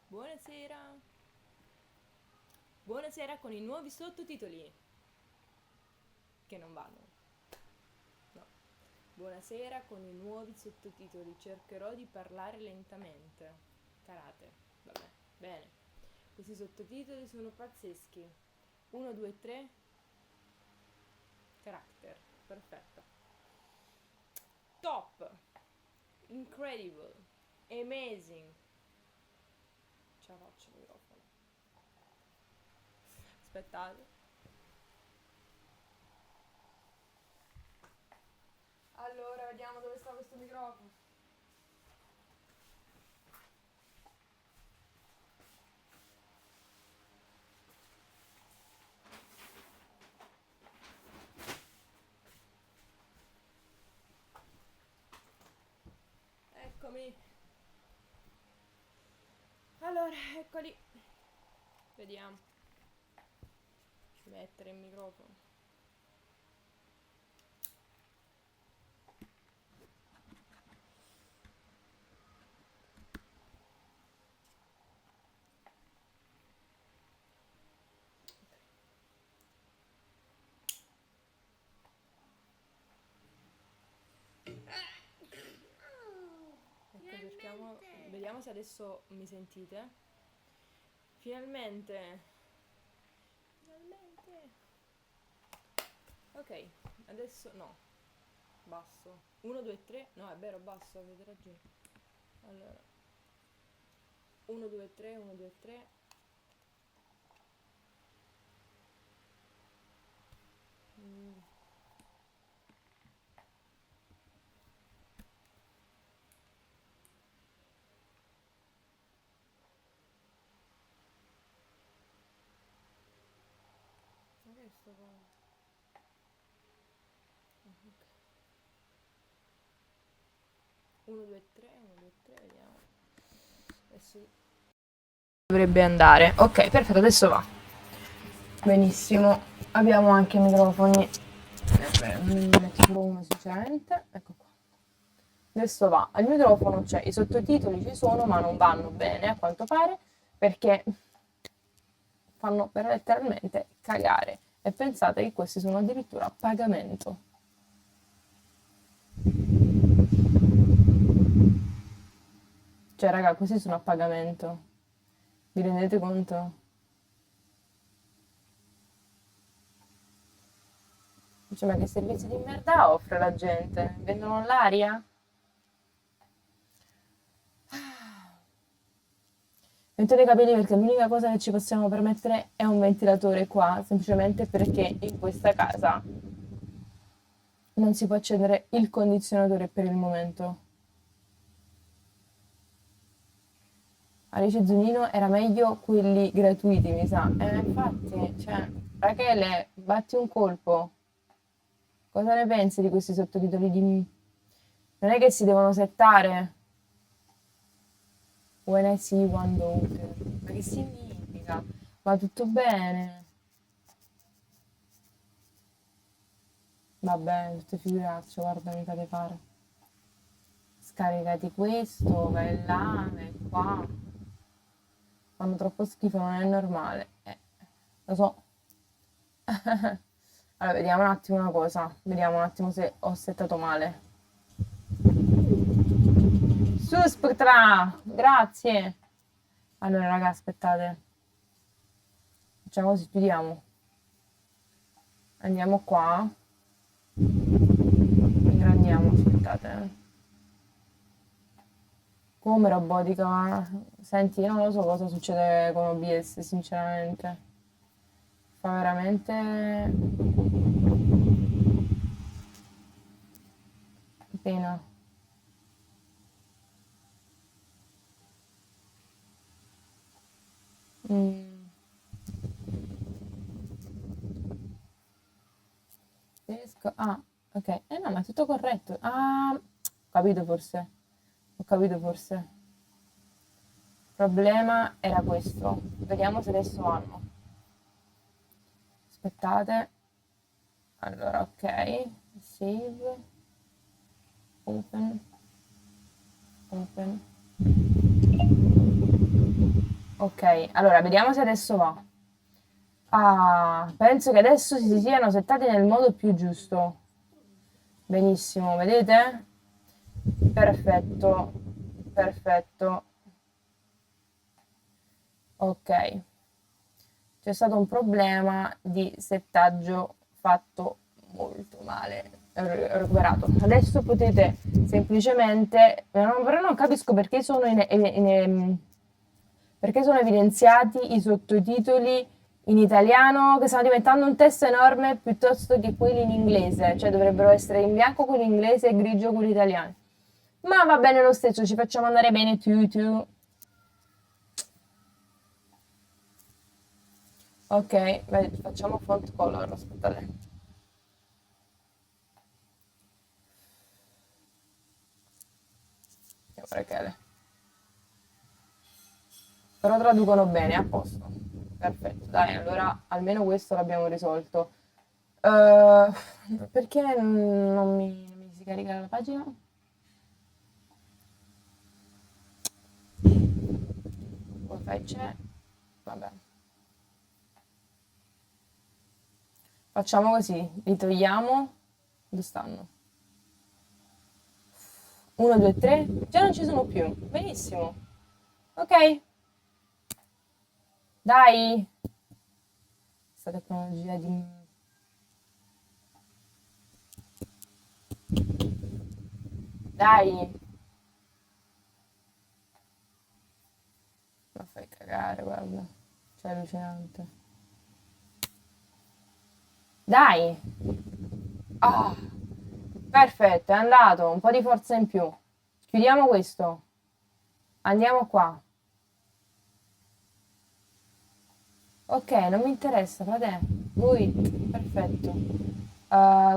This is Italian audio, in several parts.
Buonasera. Buonasera con i nuovi sottotitoli. Che non vanno. No. Buonasera con i nuovi sottotitoli. Cercherò di parlare lentamente. Karate. Vabbè. Bene. Questi sottotitoli sono pazzeschi. 1, 2, 3. Character. Perfetto. Top. Incredible. Amazing. Ce la faccio il microfono. Aspettate. Allora, vediamo dove sta questo microfono. Eccomi. Allora, eccoli. Vediamo. Mettere il microfono. Ecco, cerchiamo. Vediamo se adesso mi sentite. Finalmente. Finalmente. Ok, adesso no. Basso. 1, 2, 3. No, è vero, basso, avete ragione. Allora. 1, 2, 3, 1, 2, 3. Ma che è sto qua? Ok. 1, 2, 3, 1, 2, 3, vediamo. Adesso dovrebbe andare. Ok, perfetto, adesso va. Benissimo. Abbiamo anche i microfoni. Ne metto solo uno sinceramente. Ecco qua. Adesso va. Al microfono c'è, i sottotitoli ci sono, ma non vanno bene a quanto pare, perché fanno per letteralmente cagare. E pensate che questi sono addirittura a pagamento. Cioè, raga, questi sono a pagamento. Vi rendete conto? Cioè, ma che servizi di merda offre la gente? Vendono l'aria? Metto dei capelli perché l'unica cosa che ci possiamo permettere è un ventilatore qua, semplicemente perché in questa casa non si può accendere il condizionatore per il momento. Alice Zunino era meglio quelli gratuiti, mi sa. Infatti, cioè, Rachele, batti un colpo. Cosa ne pensi di questi sottotitoli di... Non è che si devono settare. When I see one daughter. Ma che significa? Va tutto bene. Va bene, tutte figuracce, guarda, mi fate fare. Scaricati questo, vai là, vai qua. Fanno troppo schifo, non è normale. Lo so. Allora, vediamo un attimo una cosa. Vediamo un attimo se ho settato male. Suspectra! Grazie! Allora, raga, aspettate. Facciamo così, chiudiamo. Andiamo qua. Ingrandiamo, aspettate. Come robotica, ma... Senti, io non lo so cosa succede con OBS, sinceramente. Fa veramente pena. Mm. Riesco... Ah, ok. No, ma è tutto corretto. Ah, ho capito forse. Ho capito forse. Il problema era questo. Vediamo se adesso vanno. Aspettate. Allora, ok. Save. Open. Open. Ok, allora vediamo se adesso va. Ah, penso che adesso si siano settati nel modo più giusto. Benissimo, vedete? Perfetto, perfetto. Ok, c'è stato un problema di settaggio fatto molto male. Ho recuperato. Adesso potete semplicemente, però non capisco perché sono evidenziati i sottotitoli in italiano che stanno diventando un testo enorme piuttosto che quelli in inglese, cioè dovrebbero essere in bianco quelli inglese e grigio quelli italiani. Ma va bene lo stesso, ci facciamo andare bene tu. Ok, facciamo font color, aspettate. Perché però traducono bene, a posto. Perfetto, dai, allora almeno questo l'abbiamo risolto. Eh, perché non mi si carica la pagina? Wi-Fi c'è. Vabbè. Facciamo così, li togliamo. Dove stanno? 1, 2, 3. Già non ci sono più. Benissimo. Ok, dai. Questa tecnologia di... Dai. Ma fai cagare, guarda. Cioè, allucinante. Dai. Ah, perfetto, è andato. Un po' di forza in più. Chiudiamo questo. Andiamo qua. Ok, non mi interessa, frate. Lui, perfetto.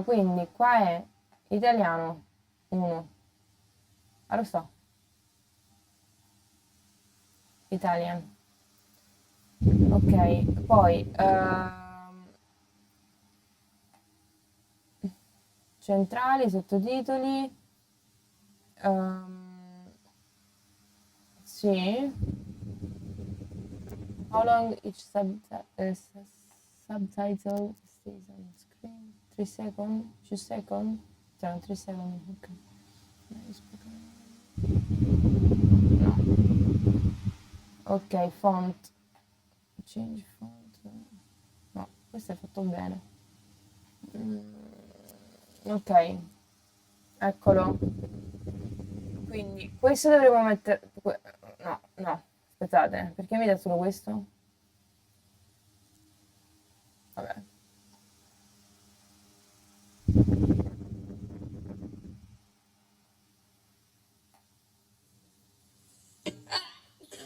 Quindi qua è italiano 1. Ah, lo so. Italian. Ok, poi centrali, sottotitoli. ehm, sì. How long each subtitle stays on screen? 3 seconds? 2 seconds? Cioè, 3 secondi, ok. No. Ok, font. Change font. No, questo è fatto bene. Ok, eccolo. Quindi, questo dovremmo mettere... No, no, aspettate, perché mi dà solo questo? Vabbè.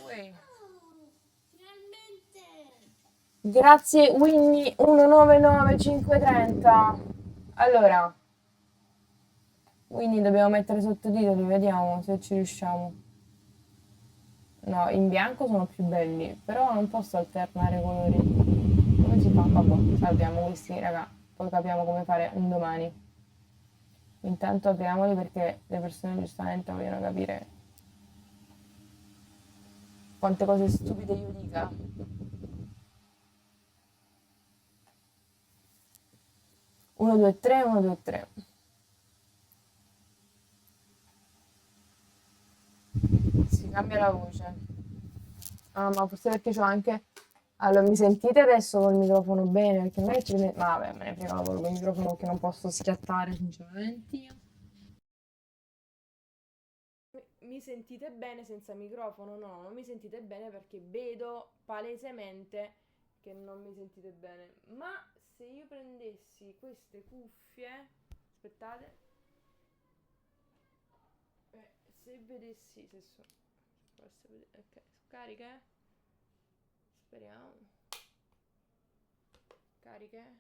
Uè. Grazie Winnie 199530. Allora, Winnie dobbiamo mettere sottotitoli, vediamo se ci riusciamo. No, in bianco sono più belli, però non posso alternare i colori. Come si fa? Vabbè, salviamo questi, raga. Poi capiamo come fare un domani. Intanto apriamoli perché le persone giustamente vogliono capire quante cose stupide io dica. 1, 2, 3, 1, 2, 3. Si cambia la voce. Ah, ma forse perché c'ho anche... Allora, mi sentite adesso col microfono bene? Perché non è che ci... Ma vabbè, me ne frega col microfono che non posso schiattare, sinceramente. Mi sentite bene senza microfono? No, non mi sentite bene perché vedo palesemente che non mi sentite bene. Ma se io prendessi queste cuffie, aspettate, se vedessi, ok, scariche? Speriamo. Cariche?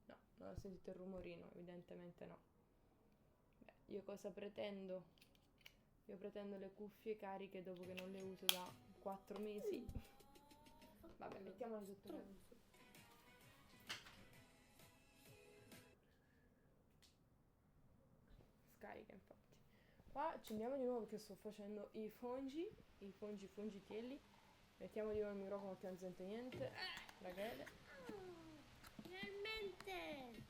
No, non ho sentito il rumorino, evidentemente no. Beh, io cosa pretendo? Io pretendo le cuffie cariche dopo che non le uso da 4 mesi. Vabbè, mettiamole sotto le cuffie. Scarica, infatti. Qua accendiamo di nuovo perché sto facendo i fungitielli. Mettiamo di nuovo il microfono che non sente niente. Rachele. Finalmente!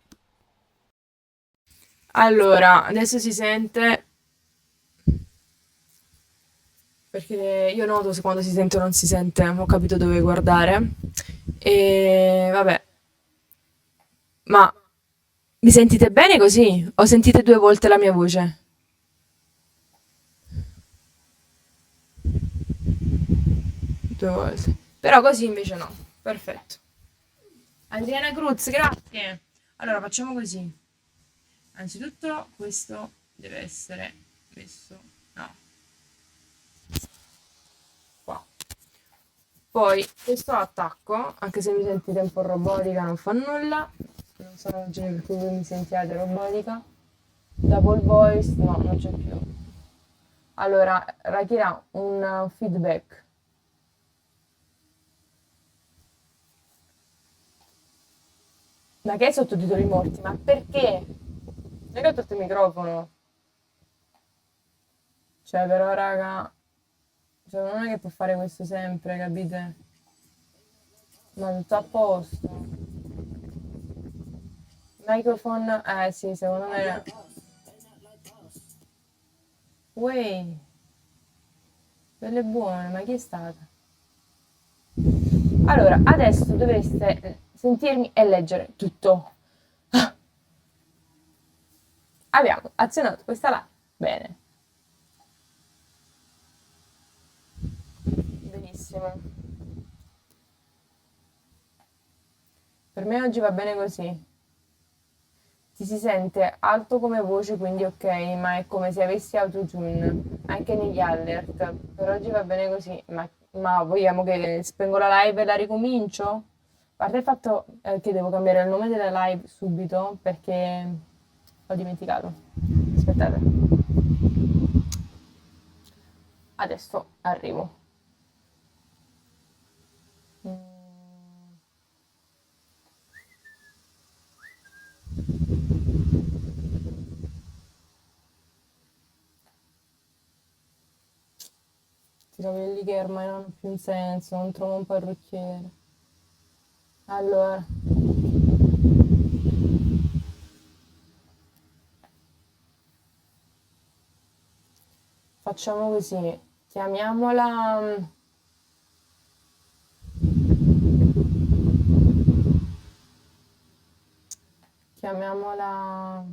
Allora, adesso si sente. Perché io noto se quando si sente o non si sente, ho capito dove guardare. E vabbè, ma mi sentite bene così? O sentite due volte la mia voce? Due volte. Però così invece no. Perfetto. Adriana Cruz, grazie. Allora facciamo così. Anzitutto questo deve essere messo. No, qua. Poi questo attacco, anche se mi sentite un po' robotica, non fa nulla. Non so la ragione per cui voi mi sentiate robotica. Double voice, no, non c'è più. Allora, Rakira, un feedback. Ma che sottotitoli morti? Ma perché? Non è che ho tolto il microfono. Cioè, però, raga, cioè, non è che può fare questo sempre, capite? Ma tutto a posto. Microphone, sì, secondo me. Uè, quelle buone, ma chi è stata? Allora, adesso dovreste sentirmi e leggere tutto. Abbiamo azionato questa là. Bene. Benissimo. Per me oggi va bene così. Ti si sente alto come voce, quindi ok, ma è come se avessi autotune, anche negli alert. Per oggi va bene così, ma vogliamo che spengo la live e la ricomincio? A parte il fatto che devo cambiare il nome della live subito perché ho dimenticato. Aspettate. Adesso arrivo. Mm. Sti capelli che ormai non hanno più un senso, non trovo un parrucchiere. Allora, facciamo così. Chiamiamola. Chiamiamola.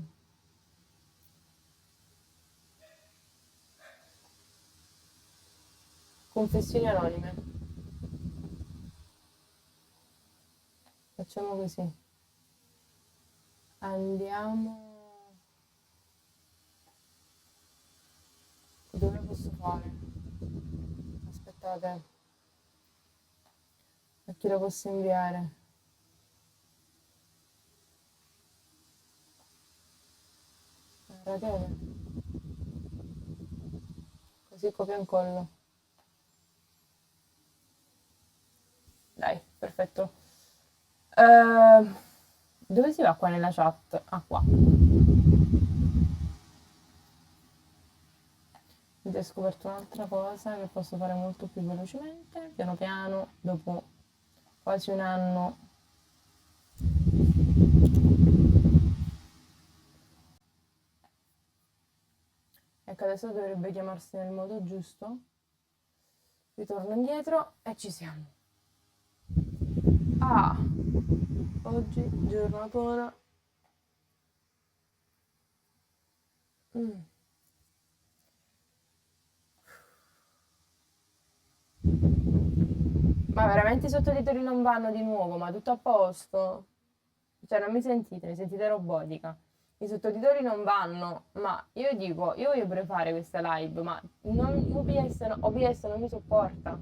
Confessioni anonime. Facciamo così. Andiamo. Dove posso fare? Aspettate. A chi lo posso inviare? Rachele. Così copia e incollo. Dai, perfetto. Dove si va qua nella chat? Ah, qua. Ho scoperto un'altra cosa che posso fare molto più velocemente, piano piano, dopo quasi un anno. Ecco, adesso dovrebbe chiamarsi nel modo giusto. Ritorno indietro e ci siamo. Ah, oggi giornatona. Mm. Ma veramente i sottotitoli non vanno di nuovo, ma tutto a posto? Cioè, non mi sentite robotica. I sottotitoli non vanno, ma io dico, io voglio pure fare questa live, ma OBS non mi sopporta.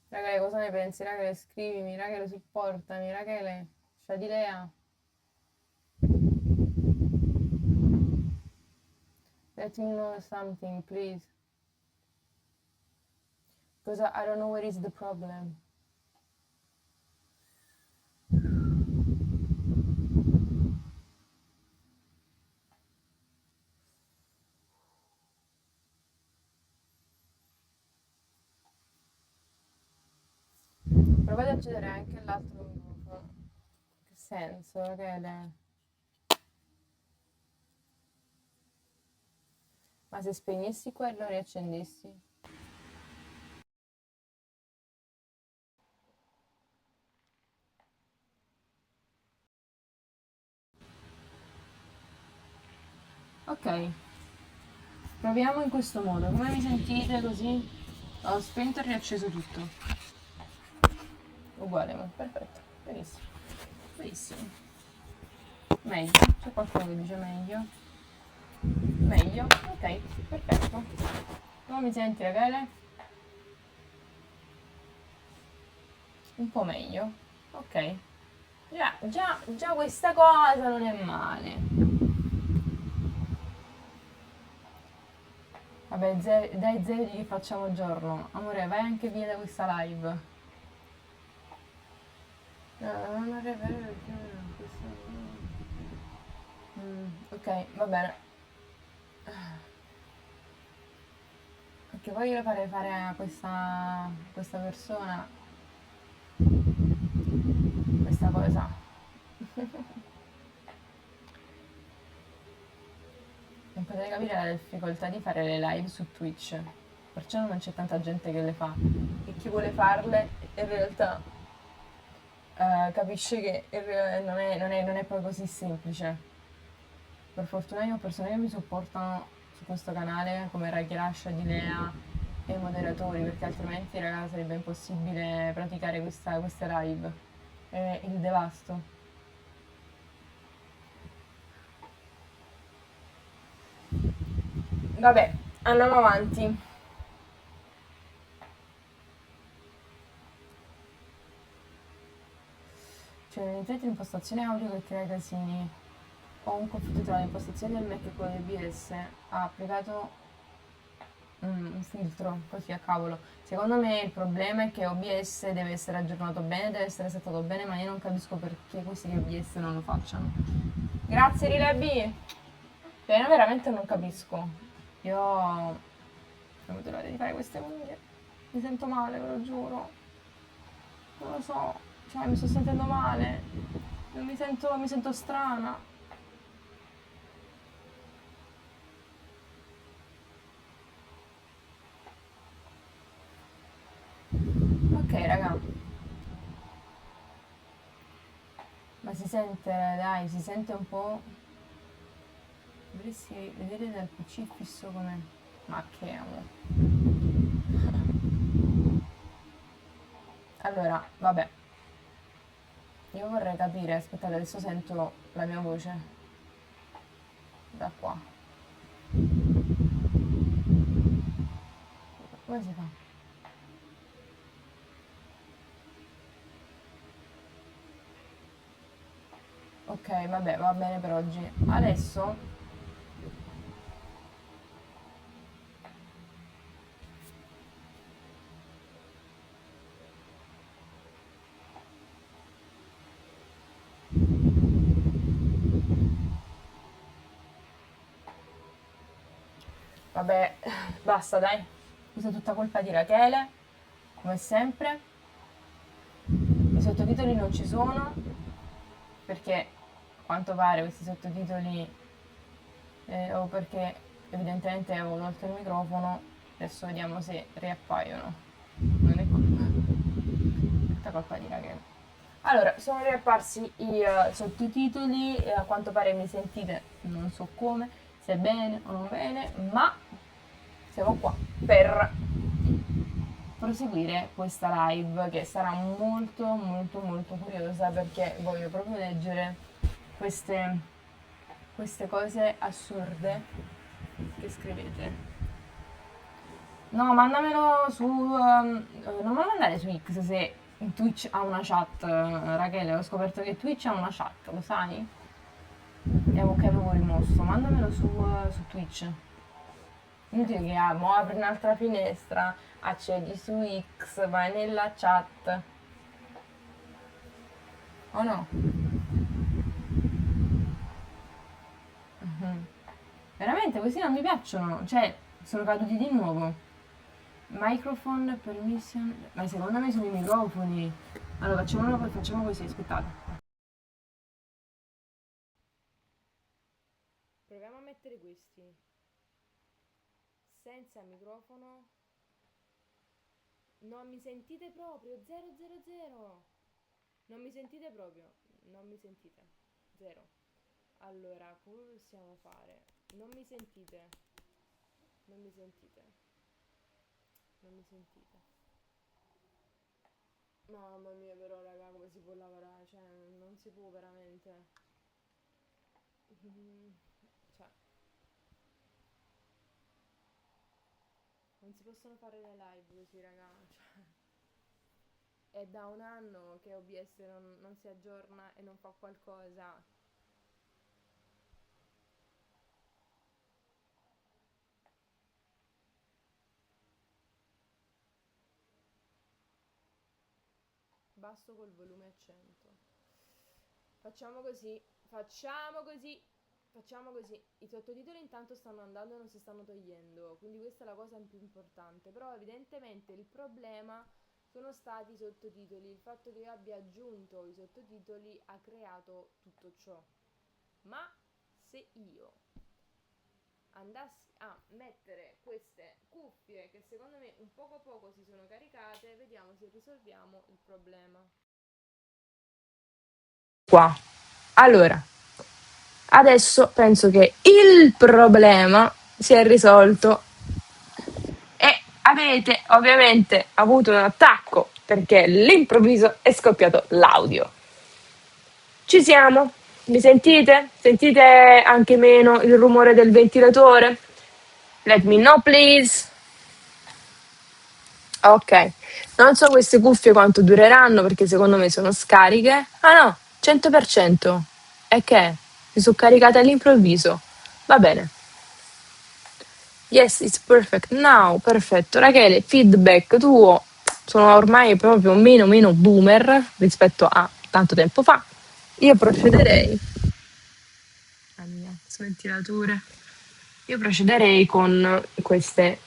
Ragazzi, cosa ne pensi? Ragazzi, scrivimi, ragazzi, supportami, ragazzi, Shadilea. Let me know something, please. Because I don't know what is the problem. prova ad accedere anche all'altro microfono. Che senso, Rachele? Ma se spegnessi quello e riaccendessi? Ok, proviamo in questo modo. Come mi sentite così? Ho spento e riacceso tutto. Uguale, ma perfetto. Benissimo. Benissimo. Meglio. C'è qualcuno che dice meglio? Meglio. Ok, perfetto. Come mi senti, Rachele? Un po' meglio. Ok. Già questa cosa non è male. Vabbè, dai zeri che facciamo giorno. Amore, vai anche via da questa live. No, non vorrei vedere perché ok, va bene. Perché poi io farei fare a questa persona questa cosa. Non potete capire la difficoltà di fare le live su Twitch. Perciò non c'è tanta gente che le fa. E chi vuole farle in realtà capisce che non è poi così semplice. Per fortuna io ho persone che mi supportano su questo canale come Raghi Lascia, di Lea e moderatori, perché altrimenti raga sarebbe impossibile praticare queste live. È il devasto. Vabbè, andiamo avanti. Cioè, entrate in impostazione audio che crea casini. Ho un conflitto tra le impostazioni del Mac e quelle del BS. Ha applicato un filtro così a cavolo. Secondo me il problema è che OBS deve essere aggiornato bene, deve essere settato bene, ma io non capisco perché questi di OBS non lo facciano. Grazie Rilebi! Cioè, io veramente non capisco. Io non vedo l'ora di fare queste unghie. Mi sento male, ve lo giuro. Non lo so, cioè mi sto sentendo male. Mi sento strana. Ok, raga. Ma si sente, dai, si sente un po'. Dovresti vedere dal PC fisso com'è. Ma che amo. Allora, vabbè. Io vorrei capire, aspettate, adesso sento la mia voce. Da qua. Come si fa? Ok, vabbè, va bene per oggi. Adesso vabbè, basta dai. Questa è tutta colpa di Rachele, come sempre. I sottotitoli non ci sono, perché a quanto pare questi sottotitoli, o perché evidentemente avevo tolto il microfono, adesso vediamo se riappaiono. Non è tutta colpa di Rachele. Allora, sono riapparsi i sottotitoli e a quanto pare mi sentite, non so come, se bene o non bene, ma siamo qua per proseguire questa live che sarà molto molto molto curiosa perché voglio proprio leggere queste cose assurde che scrivete. No, mandamelo su. Non me lo mandare su X se Twitch ha una chat, Rachele. Ho scoperto che Twitch ha una chat, lo sai? E che avevo rimosso. Mandamelo su Twitch. Inutile che apri un'altra finestra, accedi su X, vai nella chat. O no? Veramente questi non mi piacciono. Cioè, sono caduti di nuovo. Microphone permission. Ma secondo me sono i microfoni. Allora facciamo così, aspettate. Proviamo a mettere questi senza microfono. Non mi sentite proprio, 000. Non mi sentite proprio, non mi sentite, zero. Allora, come possiamo fare? Non mi sentite, non mi sentite, non mi sentite. Mamma mia, però, raga, come si può lavorare? Cioè, non si può veramente. Cioè, non si possono fare le live così, raga. Cioè, è da un anno che OBS non si aggiorna e non fa qualcosa. Basso col volume a 100. Facciamo così, facciamo così, facciamo così. I sottotitoli intanto stanno andando e non si stanno togliendo, quindi questa è la cosa più importante. Però evidentemente il problema sono stati i sottotitoli. Il fatto che io abbia aggiunto i sottotitoli ha creato tutto ciò. Ma se io andassi a mettere queste cuffie, che secondo me un poco a poco si sono caricate, vediamo se risolviamo il problema. Qua. Allora, adesso penso che il problema si è risolto e avete ovviamente avuto un attacco perché all'improvviso è scoppiato l'audio. Ci siamo? Mi sentite? Sentite anche meno il rumore del ventilatore? Let me know please. Ok, non so queste cuffie quanto dureranno perché secondo me sono scariche. Ah no, 100%. E che? Si sono caricate all'improvviso. Va bene. Yes, it's perfect. Now, perfetto. Rachele, feedback tuo. Sono ormai proprio meno boomer rispetto a tanto tempo fa. Io procederei. Sventilature. Io procederei con queste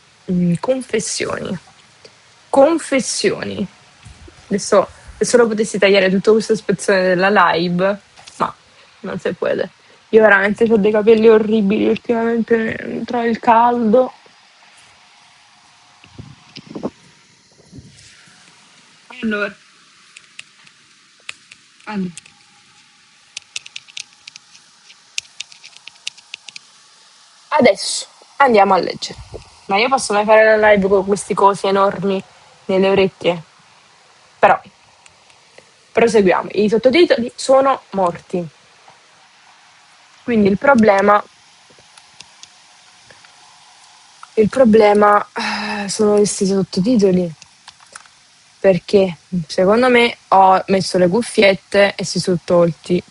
confessioni. Confessioni. Adesso lo potessi tagliare tutto questo spezzone della live, ma non si può. Io veramente ho dei capelli orribili ultimamente tra il caldo. Allora, allora. Adesso andiamo a leggere. Ma io posso mai fare la live con questi cosi enormi nelle orecchie? Però, proseguiamo. I sottotitoli sono morti. Quindi il problema sono questi sottotitoli. Perché secondo me ho messo le cuffiette e si sono tolti.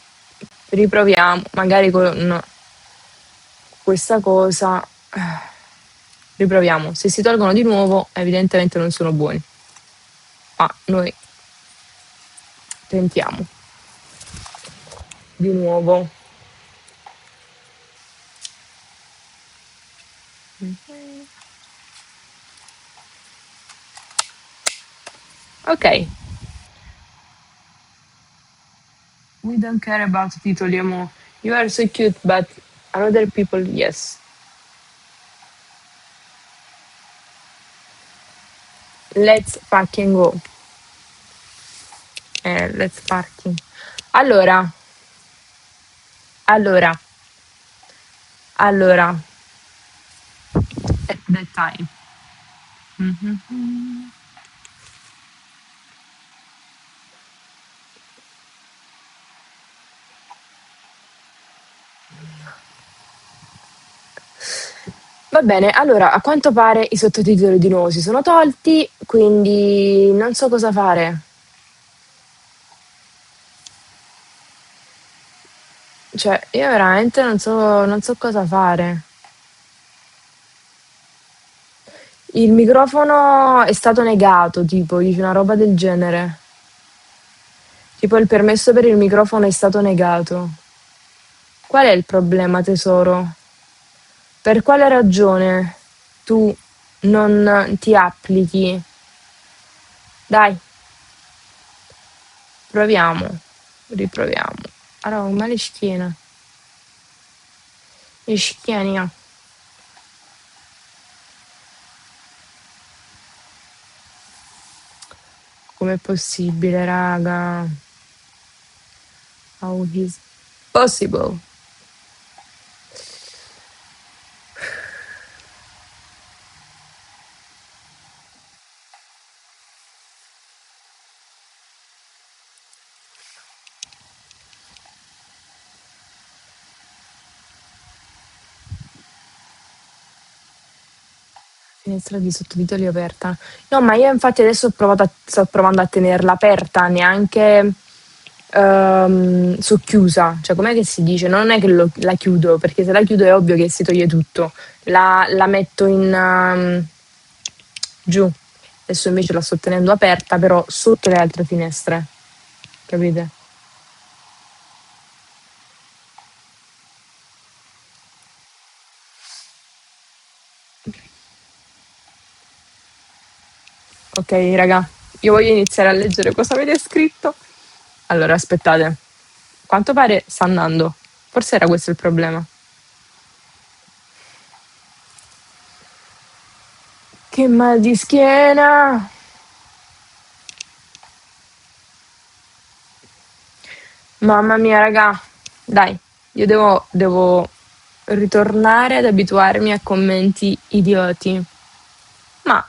Riproviamo, magari con questa cosa. Riproviamo. Se si tolgono di nuovo, evidentemente non sono buoni. Ma noi tentiamo di nuovo. Ok. We don't care about titoli, amo. You are so cute, but other people, yes. Let's fucking go. Let's parking. Allora, allora, allora. At that time. Mhm. Va bene, allora a quanto pare i sottotitoli di nuovo si sono tolti, quindi non so cosa fare. Cioè, io veramente non so cosa fare. Il microfono è stato negato, tipo, dice una roba del genere. Tipo, il permesso per il microfono è stato negato. Qual è il problema, tesoro? Per quale ragione tu non ti applichi? Dai, Proviamo, riproviamo. Allora, ho male schiena. E schiena. Com'è possibile, raga? How is possible? Finestra di sottotitoli aperta. No, ma io infatti adesso sto provando a tenerla aperta, neanche socchiusa. Cioè, com'è che si dice? Non è che la chiudo, perché se la chiudo è ovvio che si toglie tutto. La metto in giù. Adesso invece la sto tenendo aperta, però sotto le altre finestre. Capite? Ok, raga, io voglio iniziare a leggere cosa avete scritto. Allora, aspettate. A quanto pare sta andando. Forse era questo il problema. Che mal di schiena. Mamma mia, raga. Dai, io devo ritornare ad abituarmi a commenti idioti. Ma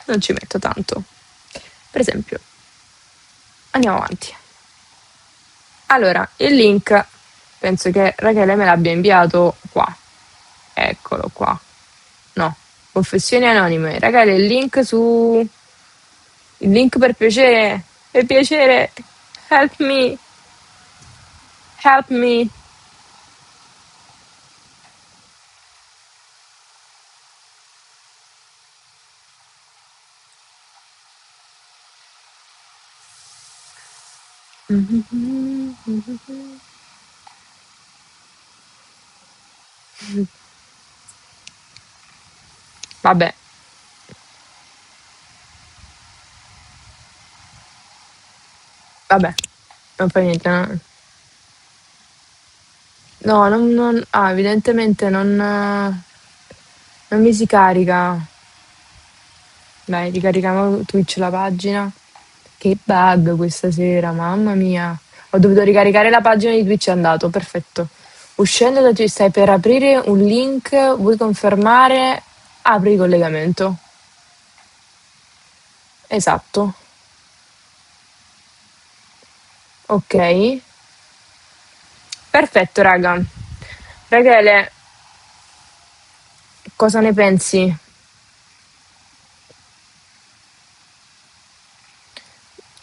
non ci metto tanto. Per esempio, andiamo avanti. Allora, il link penso che Rachele me l'abbia inviato qua. Eccolo qua. No, confessioni anonime. Rachele, il link su... Il link per piacere. Per piacere. Help me. Help me. Vabbè, vabbè. Non fa niente. No, no, evidentemente non mi si carica. Dai, ricarichiamo Twitch la pagina. Che bug questa sera, mamma mia. Ho dovuto ricaricare la pagina di Twitch, è andato, perfetto. Uscendo da Twitch, stai per aprire un link, vuoi confermare? Apri il collegamento. Esatto. Ok. Perfetto, raga. Rachele, cosa ne pensi?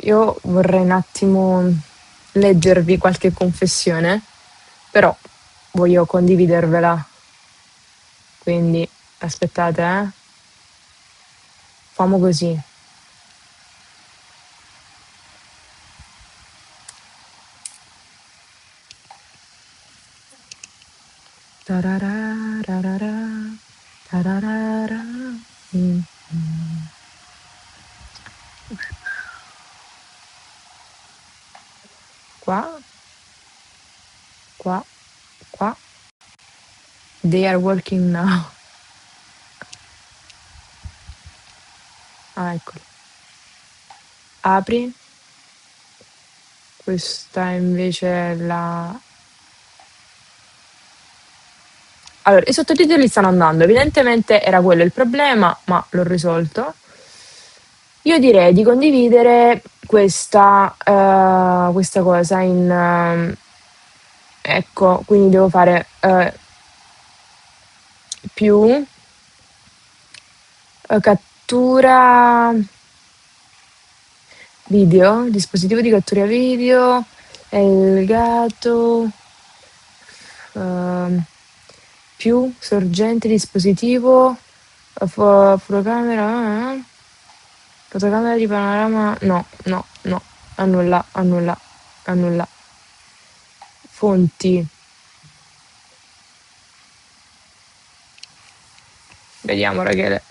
Io vorrei un attimo leggervi qualche confessione, però voglio condividervela. Quindi aspettate, eh. Famo così. Tararararara, tararara. Mm. Qua, qua, qua. They are working now. Ah, eccolo. Apri. Questa invece è la... Allora, i sottotitoli stanno andando. Evidentemente era quello il problema, ma l'ho risolto. Io direi di condividere questa cosa in... ecco, quindi devo fare più cattura video, dispositivo di cattura video, il gatto, ehm, più sorgente dispositivo, fotocamera, fotocamera di panorama, no, no, no, annulla, annulla, annulla. Fonti, vediamo Rachele.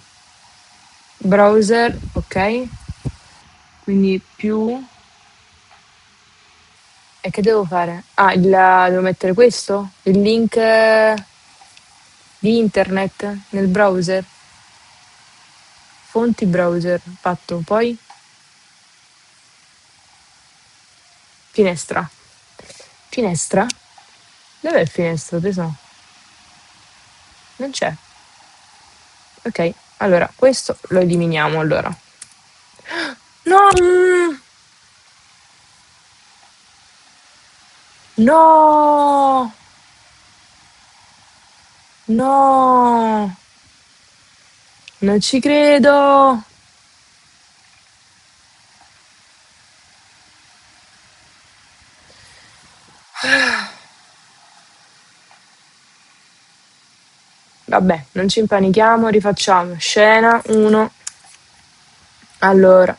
Browser, ok, quindi più E che devo fare? Ah, devo mettere questo? Il link di internet nel browser? Fonti browser, fatto. Poi finestra. Finestra? Dov'è il finestrino, tesoro? Non c'è. Ok, allora questo lo eliminiamo allora. No! No! No! Non ci credo! Vabbè, non ci impanichiamo, rifacciamo. Scena 1. Allora,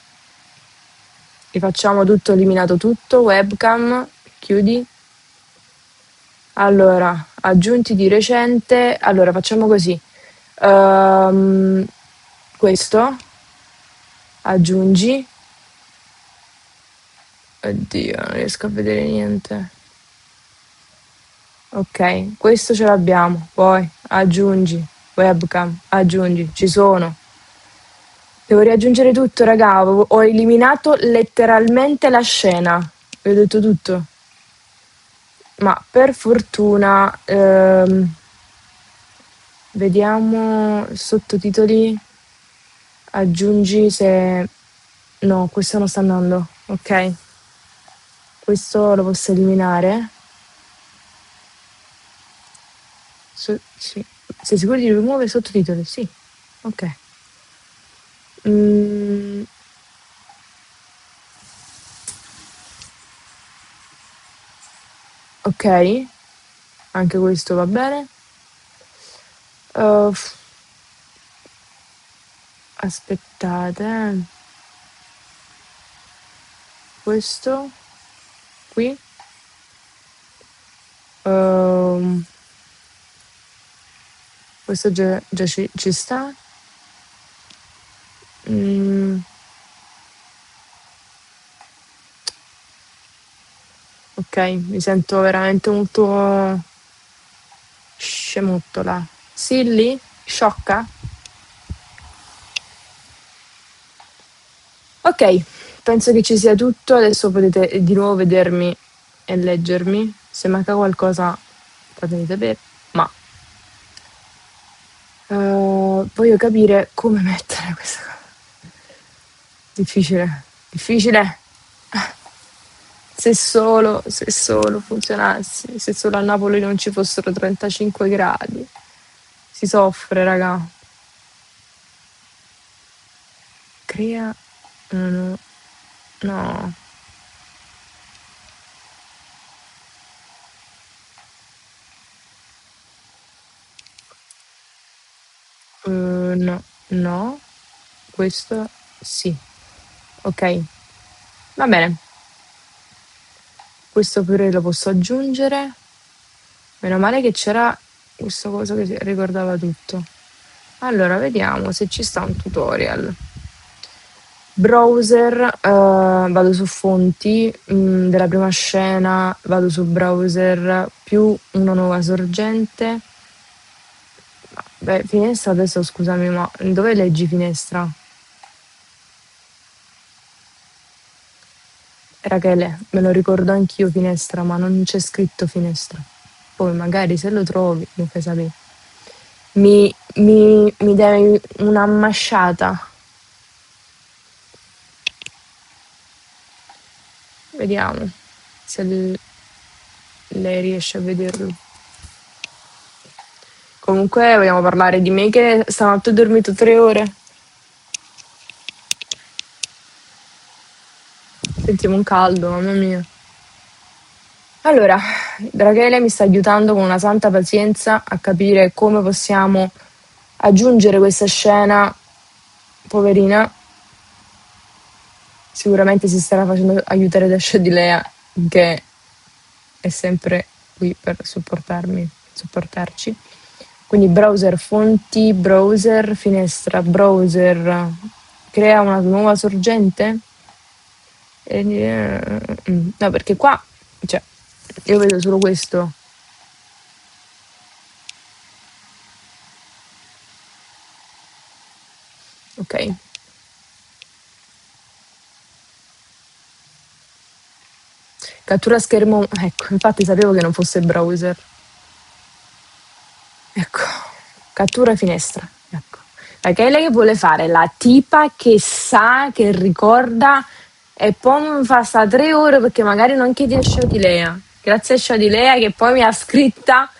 rifacciamo tutto, eliminato tutto, webcam, chiudi. Allora, aggiunti di recente. Allora, facciamo così. Ehm, questo, aggiungi. Oddio, non riesco a vedere niente. Ok, questo ce l'abbiamo. Poi, aggiungi, webcam, aggiungi, ci sono. Devo riaggiungere tutto, raga. Ho eliminato letteralmente la scena. Vi ho detto tutto. Ma per fortuna, vediamo sottotitoli. Aggiungi se... No, questo non sta andando. Ok. Questo lo posso eliminare. Sì. Sei sicuro di rimuovere i sottotitoli? Sì. Ok. Mm, ok. Anche questo va bene. Uh, aspettate. Questo qui. Ehm, questo già ci sta. Mm, ok, mi sento veramente molto scemottola. Silly? Sciocca? Ok, penso che ci sia tutto. Adesso potete di nuovo vedermi e leggermi. Se manca qualcosa fatemi sapere. Ma voglio capire come mettere questa cosa. Difficile, difficile. Se solo funzionasse, se solo a Napoli non ci fossero 35 gradi. Si soffre, raga. Crea... No, no. No, no. Questo sì. Ok, va bene. Questo pure lo posso aggiungere. Meno male che c'era questo coso che ricordava tutto. Allora, vediamo se ci sta un tutorial. Browser, vado su fonti, della prima scena, vado su browser più una nuova sorgente. Beh, finestra adesso scusami, ma dove leggi finestra? Rachele, me lo ricordo anch'io finestra, ma non c'è scritto finestra. Poi magari se lo trovi mi fai sapere. Mi dai una masciata. Vediamo se lei riesce a vederlo. Comunque vogliamo parlare di me che stanotte ho dormito 3 ore. Sentiamo un caldo, mamma mia. Allora, Rachele mi sta aiutando con una santa pazienza a capire come possiamo aggiungere questa scena. Poverina, sicuramente si starà facendo aiutare da Shadilea, che è sempre qui per supportarci. Quindi browser fonti, browser, finestra, browser, crea una nuova sorgente. No, perché qua Cioè, io vedo solo questo. Ok. Cattura schermo. Ecco, infatti sapevo che non fosse browser. Ecco. Cattura finestra. Ecco. Rachele che vuole fare la tipa che sa, che ricorda e poi mi fa sta 3 ore perché magari non chiedi a Sciatilea. Grazie a Sciatilea che poi mi ha scritta.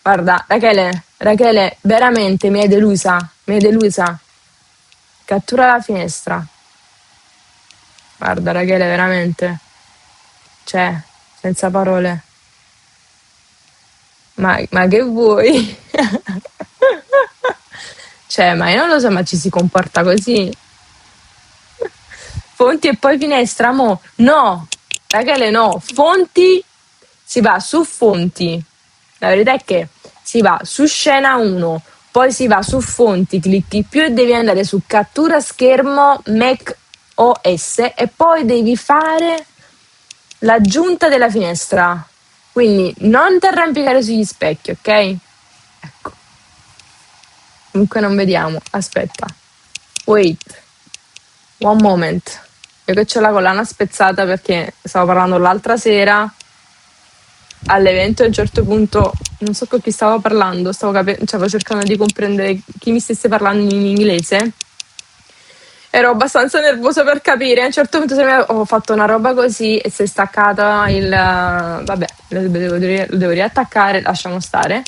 Guarda, Rachele, veramente mi hai delusa. Mi hai delusa. Cattura la finestra. Guarda, Rachele, veramente. Cioè, senza parole. Ma che vuoi? Cioè, ma io non lo so, ma ci si comporta così? Fonti e poi finestra, mo? No! Rachele, no. Fonti, si va su fonti. La verità è che si va su scena 1, poi si va su fonti, clicchi più e devi andare su cattura schermo Mac OS e poi devi fare l'aggiunta della finestra. Quindi non ti arrampicare sugli specchi, ok? Ecco. Comunque non vediamo. Aspetta. Wait. One moment. Io che ho la collana spezzata perché stavo parlando l'altra sera all'evento e a un certo punto non so con chi stavo parlando, stavo cercando di comprendere chi mi stesse parlando in inglese. Ero abbastanza nervosa per capire. A un certo punto ho fatto una roba così e si è staccata il. Vabbè, lo devo riattaccare, lasciamo stare.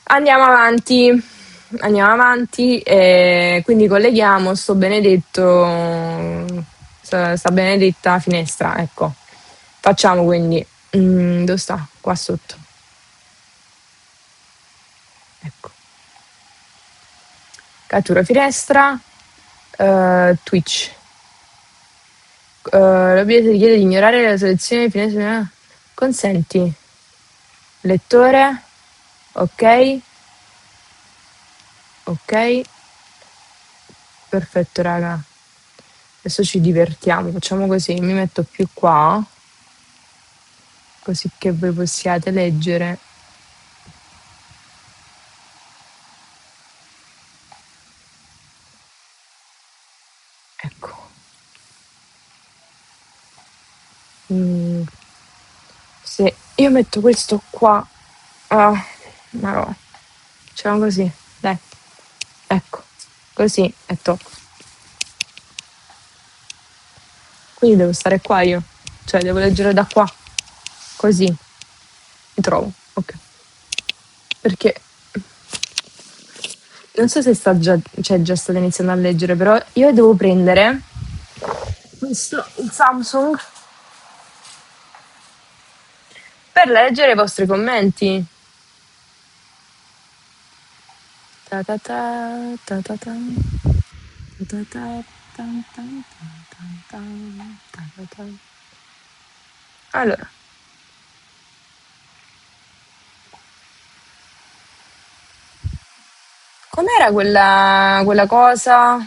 Andiamo avanti. Andiamo avanti e quindi colleghiamo sta benedetta finestra, ecco. Facciamo quindi. Dove sta? Qua sotto. Ecco. Cattura finestra. Twitch. L'obiettivo richiede di ignorare la selezione di finestra. Consenti. Lettore. Ok. Ok. Perfetto, raga. Adesso ci divertiamo. Facciamo così. Mi metto più qua. Così che voi possiate leggere. Ecco. Se io metto questo qua. Ah, no. Facciamo così. Dai. Ecco. Così è top. Quindi devo stare qua io. Cioè, devo leggere da qua. Così. Mi trovo. Ok. Perché non so se già stata iniziando a leggere, però io devo prendere questo, il Samsung, per leggere i vostri commenti. Ta ta ta, ta ta ta, ta ta ta, tan tan tan tan, ta ta ta. Allora, com'era quella cosa?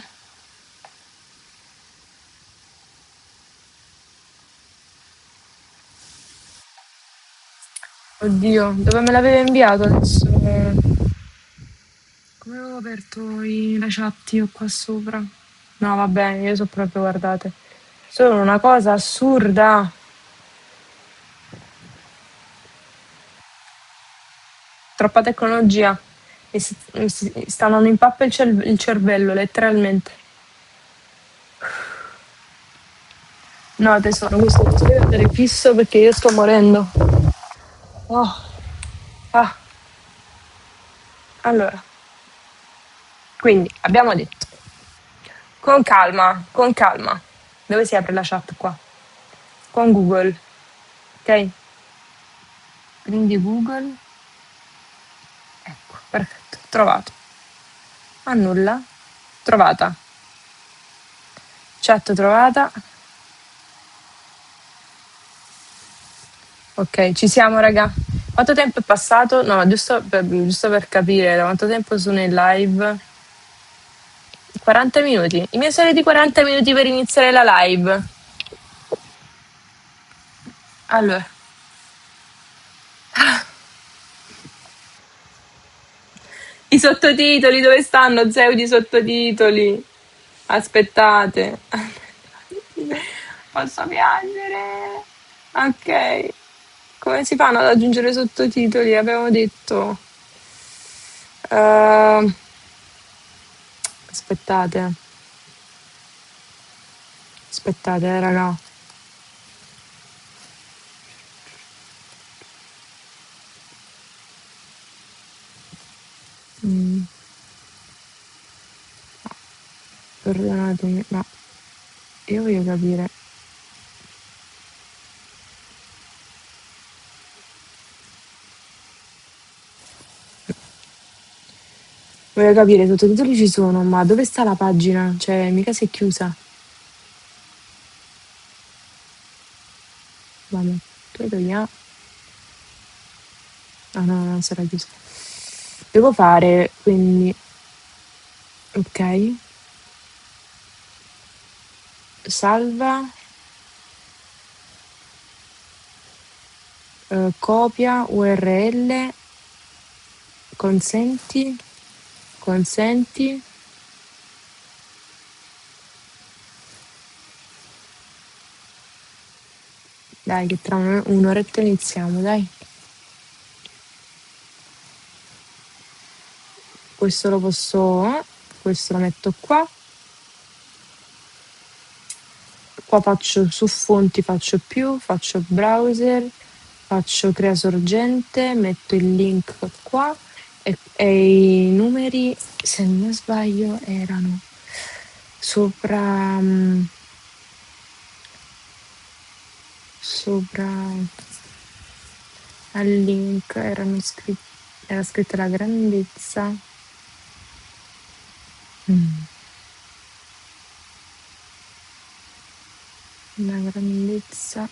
Oddio, dove me l'aveva inviato adesso? Come avevo aperto la chat io qua sopra? No, vabbè, io so proprio, guardate. Sono una cosa assurda. Troppa tecnologia. Mi sta andando in pappa il cervello, letteralmente. No, tesoro, questo non si deve andare fisso perché io sto morendo. Oh. Ah. Allora, quindi abbiamo detto, con calma, con calma. Dove si apre la chat qua? Con Google, ok? Quindi Google, ecco, perfetto, trovato. Annulla, trovata. Chat trovata. Ok, ci siamo, raga. Quanto tempo è passato? No, giusto per capire da quanto tempo sono in live. 40 minuti. I miei soliti 40 minuti per iniziare la live. Allora, i sottotitoli dove stanno? Pseudo sottotitoli. Aspettate. Posso piangere? Ok. Come si fanno ad aggiungere sottotitoli? Abbiamo detto. Ehm, aspettate. Aspettate, raga. Mm, perdonatemi, ma io voglio capire. Voglio capire, i sottotitoli ci sono, ma dove sta la pagina? Cioè, mica si è chiusa. Vabbè, tu togliamo. Ah no, non sarà chiusa. Devo fare, quindi, ok, salva, copia URL, consenti, consenti. Dai, che tra un'oretta iniziamo, dai. Questo lo posso, questo lo metto qua. Qua faccio su fonti, faccio più, faccio browser, faccio crea sorgente, metto il link qua e i numeri, se non sbaglio, erano sopra, sopra al link, erano scritti, era scritta la grandezza. Mm, la grandezza.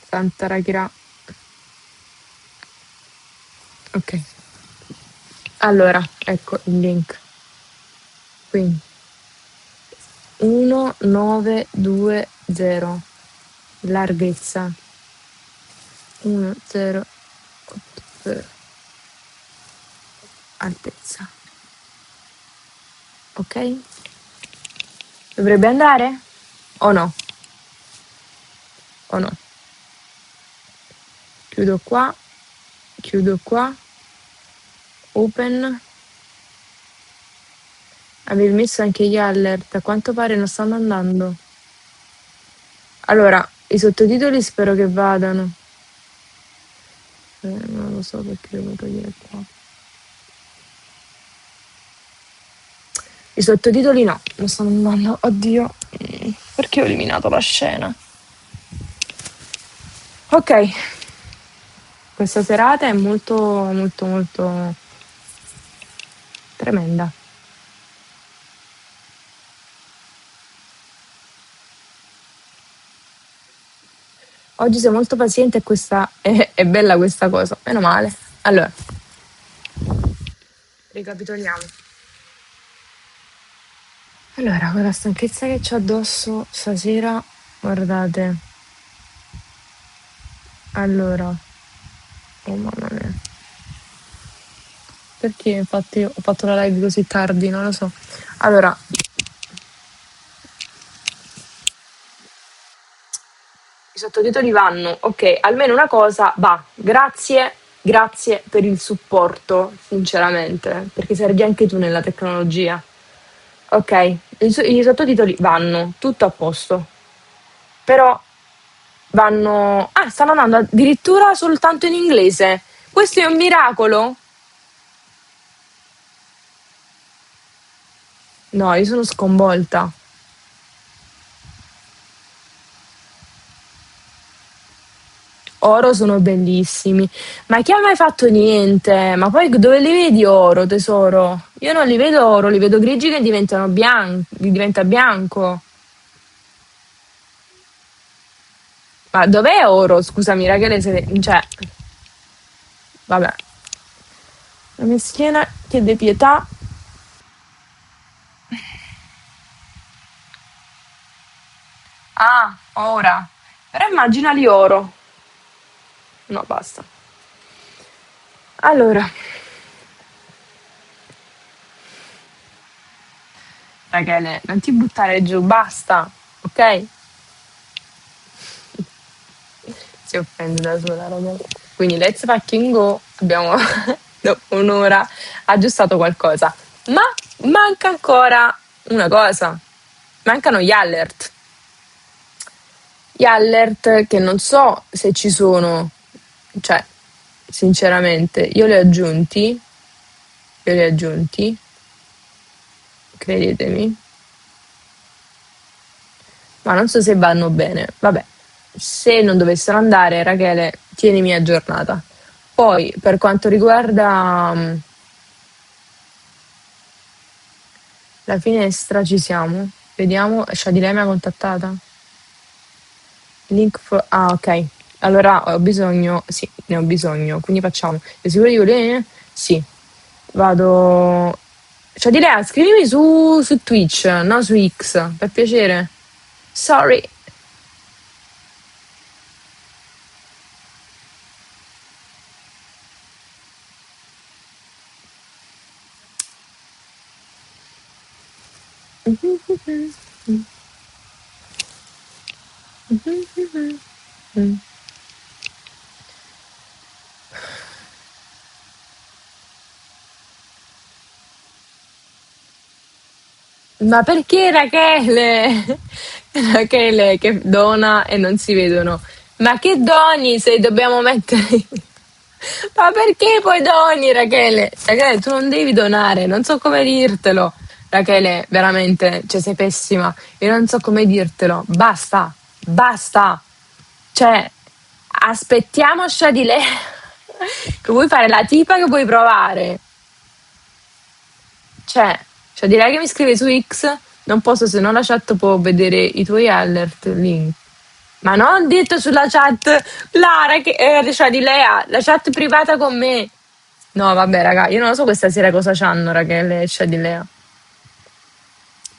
Santa Raghira. Ok. Allora, ecco il link. Quindi 1920 larghezza 1080 altezza. Ok? Dovrebbe andare? O no? O no? Chiudo qua, chiudo qua, open. Avevi messo anche gli alert, a quanto pare non stanno andando. Allora, i sottotitoli spero che vadano. Non lo so perché devo togliere qua. I sottotitoli no, non stanno andando. Oddio, perché ho eliminato la scena? Ok, questa serata è molto, molto, molto tremenda. Oggi sei molto paziente e questa è bella questa cosa, meno male. Allora, ricapitoliamo. Allora, con la stanchezza che c'ho addosso stasera, guardate. Allora, oh mamma mia. Perché infatti ho fatto la live così tardi, non lo so. Allora, i sottotitoli vanno, ok, almeno una cosa va. Grazie, grazie per il supporto, sinceramente, perché servi anche tu nella tecnologia. Ok, i sottotitoli vanno, tutto a posto. Però vanno. Ah, stanno andando addirittura soltanto in inglese. Questo è un miracolo? No, io sono sconvolta. Oro sono bellissimi. Ma chi ha mai fatto niente? Ma poi dove li vedi oro, tesoro? Io non li vedo oro, li vedo grigi che diventano bianchi, diventa bianco. Ma dov'è oro? Scusami, Rachele, cioè, vabbè. La mia schiena chiede pietà. Ah, ora. Però immaginali oro. No, basta. Allora, Rachele, non ti buttare giù, basta, ok? Si offende da sola, Rachele. Quindi, let's fucking go. Abbiamo, dopo un'ora, aggiustato qualcosa. Ma manca ancora una cosa. Mancano gli alert. Gli alert che non so se ci sono, cioè, sinceramente, io li ho aggiunti, credetemi, ma non so se vanno bene. Vabbè, se non dovessero andare, Rachele, tienimi aggiornata. Poi, per quanto riguarda la finestra, ci siamo. Vediamo, Shadilei mi ha contattata. Link for... Ah, ok. Allora ho bisogno, sì, ne ho bisogno, quindi facciamo. Sei sicuro di volere? Sì. Vado. Cioè, Dilea, scrivimi su Twitch, no su X, per piacere. Sorry. Ma perché Rachele? Rachele che dona e non si vedono. Ma che doni se dobbiamo mettere... Ma perché poi doni, Rachele? Rachele, tu non devi donare, non so come dirtelo. Rachele, veramente, cioè sei pessima. Io non so come dirtelo. Basta, basta. Cioè, aspettiamo di lei. Che vuoi fare la tipa che vuoi provare? Cioè, direi che mi scrive su X, non posso, se no la chat può vedere i tuoi alert link. Ma non detto sulla chat, Lara, che, cioè di Lea, la chat privata con me. No, vabbè, raga, io non lo so questa sera cosa c'hanno, Rachele e Shadilea.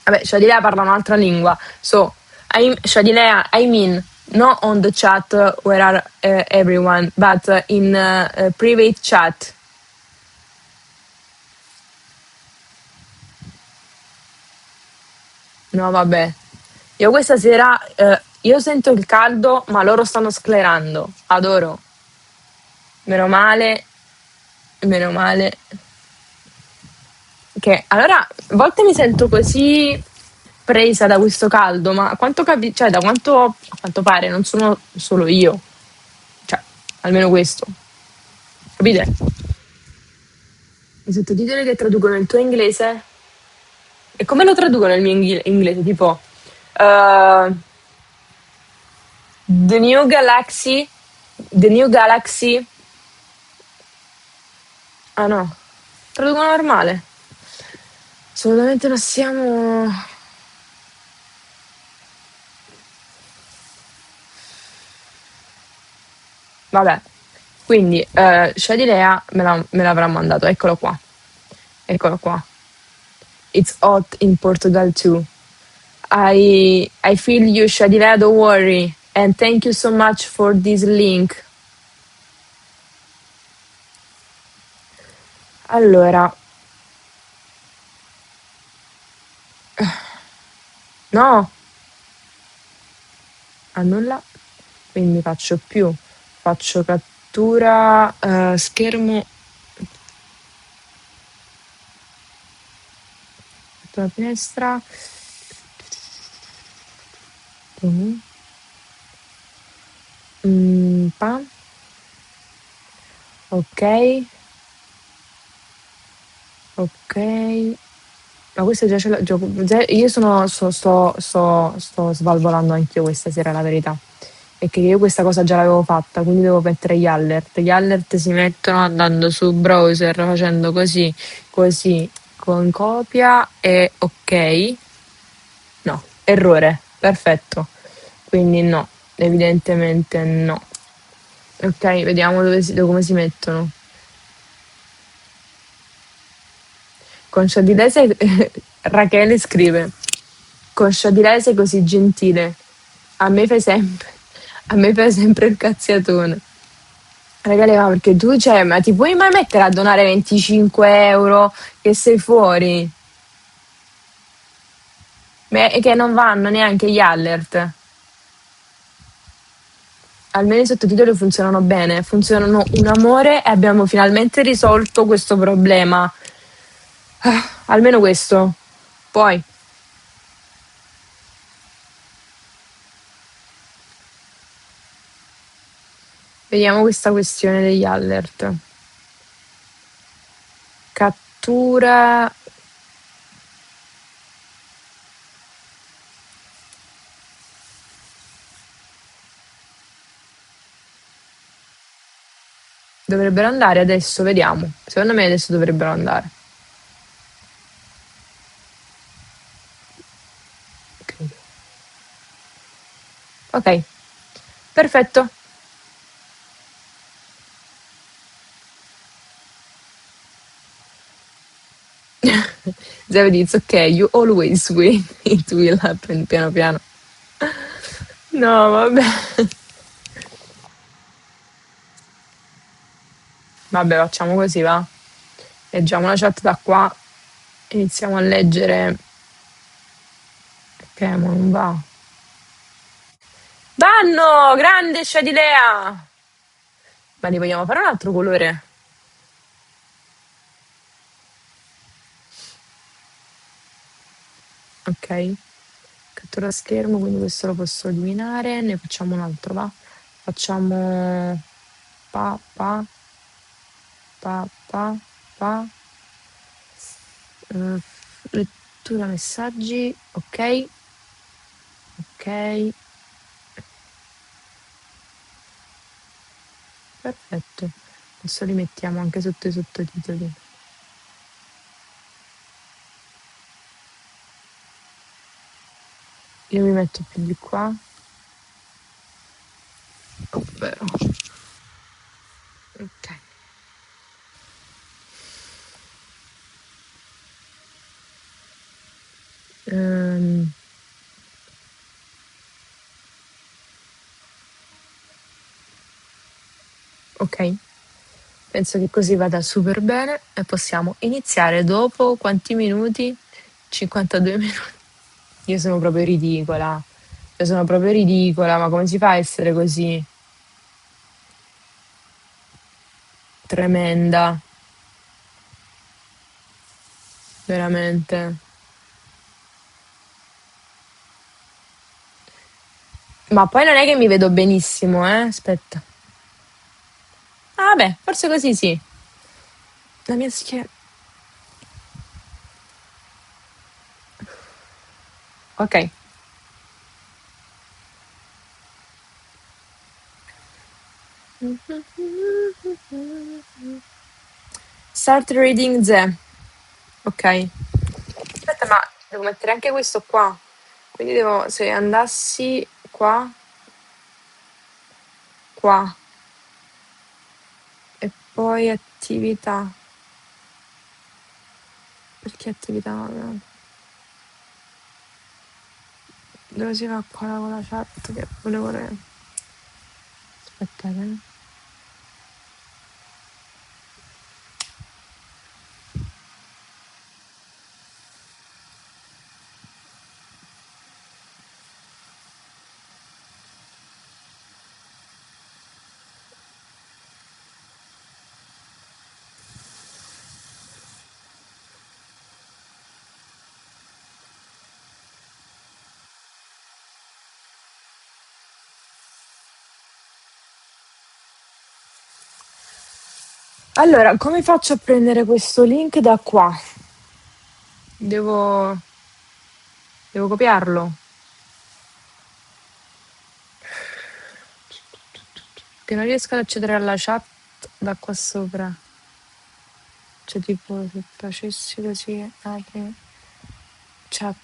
Vabbè, Shadilea parla un'altra lingua. So, Shadilea, I mean, not on the chat where are everyone, but in private chat. No, vabbè. Io questa sera, io sento il caldo, ma loro stanno sclerando. Adoro. Meno male, meno male. Che allora, a volte mi sento così presa da questo caldo, ma a quanto cioè, da quanto a quanto pare non sono solo io. Cioè, almeno questo. Capite? I sottotitoli che traducono il tuo inglese. E come lo traducono il mio inglese? Tipo, uh, The New Galaxy, The New Galaxy. Ah no, traducono normale. Assolutamente non siamo. Vabbè, quindi Shadilea me l'avrà mandato, eccolo qua. Eccolo qua. It's hot in Portugal too. I feel you, Shadilea, don't worry. And thank you so much for this link. Allora, no, annulla. Quindi faccio cattura schermo, la finestra. Pam. Ok, ok. Ma questo già ce l'ho. Io sto svalvolando anch'io questa sera, la verità. È che io questa cosa già l'avevo fatta, quindi devo mettere gli alert. Gli alert si mettono andando sul browser, facendo così, così, con copia e ok. No, errore, perfetto. Quindi no, evidentemente no. Ok, vediamo come si mettono. Conscia di lei sei... Rachele scrive, conscia di lei sei così gentile. A me fai sempre, a me fai sempre il cazziatone. Ragazzi, ma perché tu, cioè, ma ti puoi mai mettere a donare 25 euro che sei fuori? Beh, che non vanno neanche gli alert. Almeno i sottotitoli funzionano bene, funzionano un amore e abbiamo finalmente risolto questo problema. Almeno questo. Poi, vediamo questa questione degli alert. Cattura. Dovrebbero andare adesso, vediamo. Secondo me adesso dovrebbero andare. Credo. Ok, perfetto. Zavedi, it's okay, you always win. It will happen, piano piano. No, vabbè. Vabbè, facciamo così, va. Leggiamo la chat da qua. Iniziamo a leggere. Che ma non va. Vanno! Grande Shadilea! Ma li vogliamo fare un altro colore? Ok. Cattura schermo, quindi questo lo posso eliminare. Ne facciamo un altro, va. Facciamo pa pa pa pa pa. Eh, lettura messaggi, ok. Ok. Perfetto. Adesso li mettiamo anche sotto i sottotitoli. Io mi metto più di qua. Ovvero. Ok. Ehm, ok. Penso che così vada super bene e possiamo iniziare dopo quanti minuti? 52 minuti. Io sono proprio ridicola. Io sono proprio ridicola, ma come si fa a essere così? Tremenda, veramente. Ma poi non è che mi vedo benissimo, eh? Aspetta. Ah, vabbè, forse così sì. La mia schiena. Ok. Start reading the. Ok. Aspetta, ma devo mettere anche questo qua. Quindi devo, se andassi qua, qua, e poi attività. Perché attività? No? Dove si va qua con la chat che volevo leggere? Aspettate. Allora, come faccio a prendere questo link da qua? Devo, devo copiarlo. Che non riesco ad accedere alla chat da qua sopra. Cioè, tipo, se facessi così, apri chat.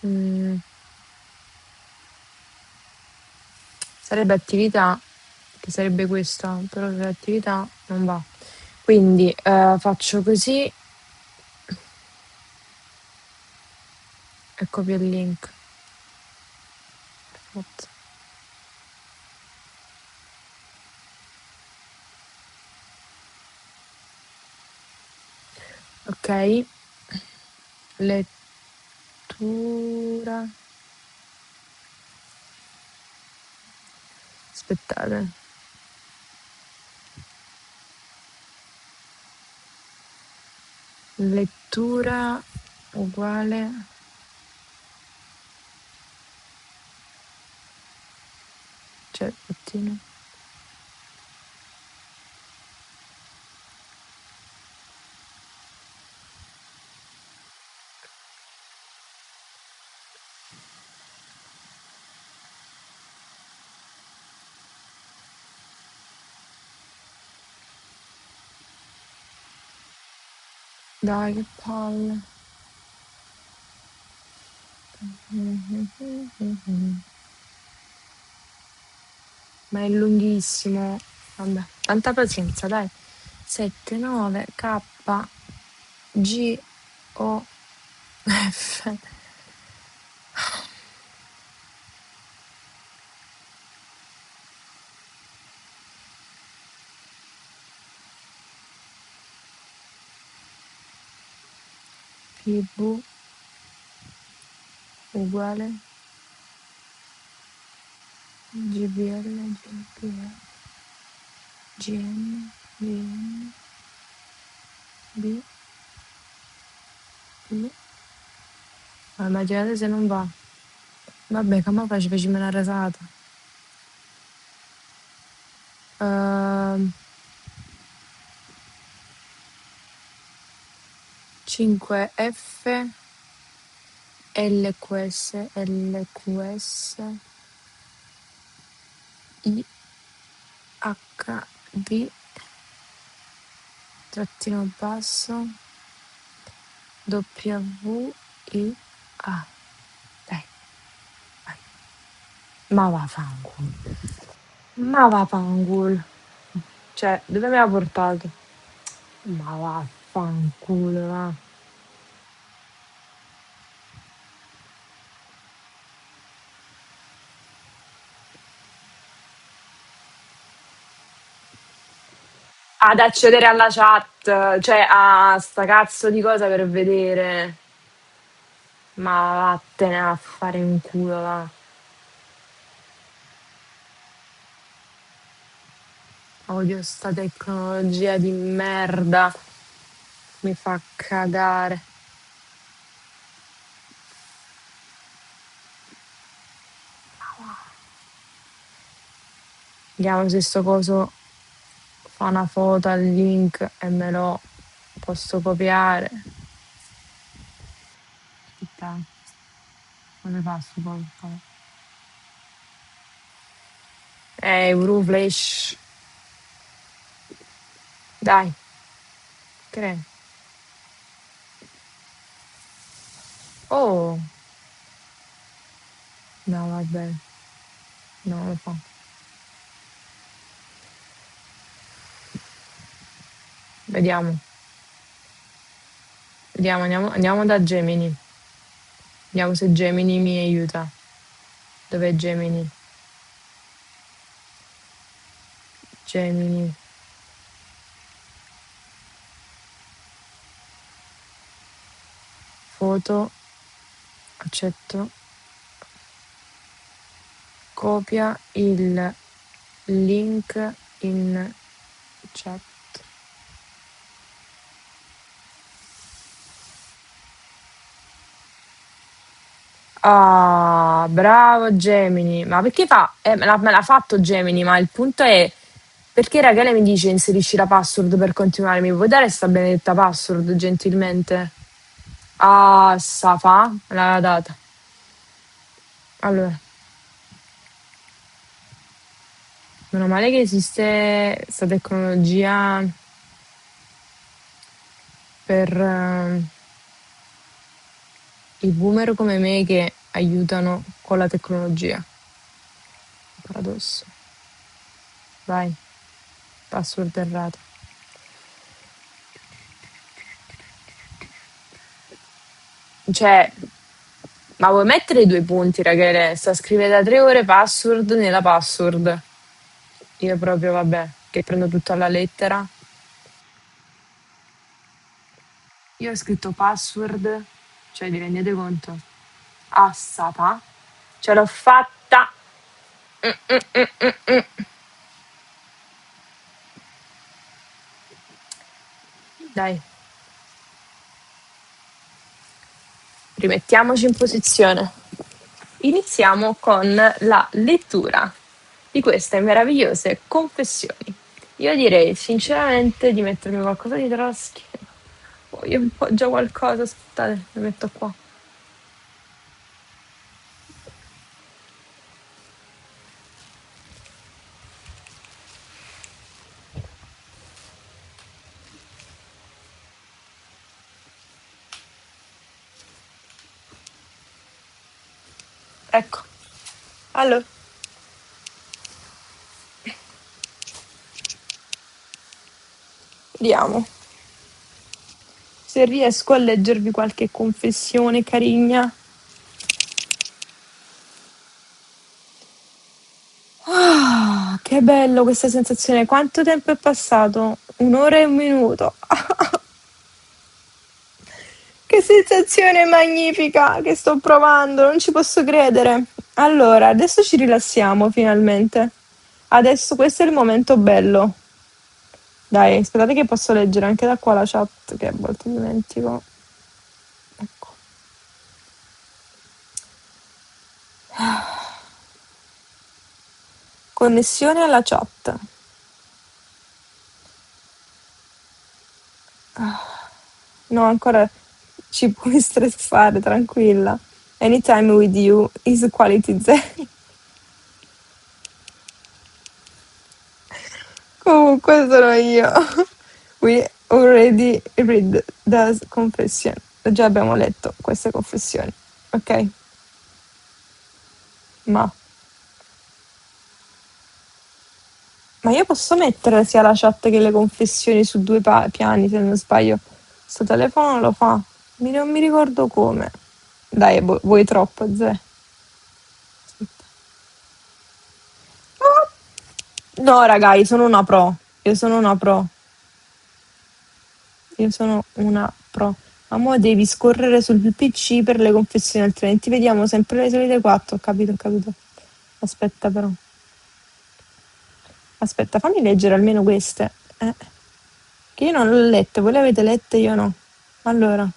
Mm, sarebbe attività, che sarebbe questa, però se l'attività non va. Quindi faccio così. copio il link. Perfetto. Ok. Lettura. Aspettate. Lettura uguale. Cioè, bottino. Dai, che palle. Ma è lunghissimo. Vabbè, tanta pazienza, dai. 7, 9, K, G, O, F. P, V, uguale. GBL, GBL, GN, GN, B, B. Ma immaginate se non va. Vabbè, come facciamo una rasata? 5F, LQS, LQS, IHV, trattino basso, WIA. Dai, vai. Ma vaffanculo. Ma vaffanculo. Cioè, dove mi ha portato? Ma vaffanculo, va. Ad accedere alla chat, cioè a sta cazzo di cosa per vedere. Ma vattene a fare in culo, va. Odio sta tecnologia di merda. Mi fa cagare. Vediamo se sto coso fa una foto al link e me lo posso copiare. Aspetta. Come fa sto coso? Euroflash. Dai. Crea. Oh. No, vabbè. No, lo fa. Vediamo. Vediamo, andiamo da Gemini. Vediamo se Gemini mi aiuta. Dov'è Gemini? Gemini. Foto. Accetto. Copia il link in chat. Ah, bravo Gemini. Ma perché fa? Me l'ha fatto Gemini, ma il punto è perché Rachele mi dice inserisci la password per continuare. Mi puoi dare sta benedetta password gentilmente? Ah, sa fa? Me l'aveva data. Allora, meno male che esiste questa tecnologia per i boomer come me che aiutano con la tecnologia. Paradosso. Vai, password errata. Cioè, Ma vuoi mettere i due punti, Rachele? Sta a scrivere da 3 ore password nella password. Io proprio, vabbè, che prendo tutto alla lettera. Io ho scritto password, cioè vi rendete conto? Assata. Ce l'ho fatta. Mm, mm, mm, mm, mm. Dai, rimettiamoci in posizione. Iniziamo con la lettura di queste meravigliose confessioni. Io direi sinceramente di mettermi qualcosa di la schiena. Voglio un po' già qualcosa, aspettate, mi metto qua. Ecco. Allora, vediamo se riesco a leggervi qualche confessione carina. Ah, che bello questa sensazione. Quanto tempo è passato? 1 ora e 1 minuto. Che sensazione magnifica che sto provando, non ci posso credere. Allora, adesso ci rilassiamo finalmente. Adesso questo è il momento bello. Dai, aspettate che posso leggere anche da qua la chat, che a volte dimentico. Ecco. Connessione alla chat. No, ancora ci puoi stressare, tranquilla. Anytime with you is quality zero. Comunque sono io. We already read the confession. Già abbiamo letto queste confessioni, ok? Ma, ma io posso mettere sia la chat che le confessioni su due piani, se non sbaglio. Sto telefono lo fa. Non mi ricordo come. Dai, vuoi troppo, Zè. No, raga, io sono una pro. Io sono una pro. Io sono una pro. Ma mo devi scorrere sul PC per le confessioni, altrimenti vediamo sempre le solite 4. Ho capito, ho capito. Aspetta però. Aspetta, fammi leggere almeno queste. Che io non le ho lette, voi le avete lette, io no. Allora,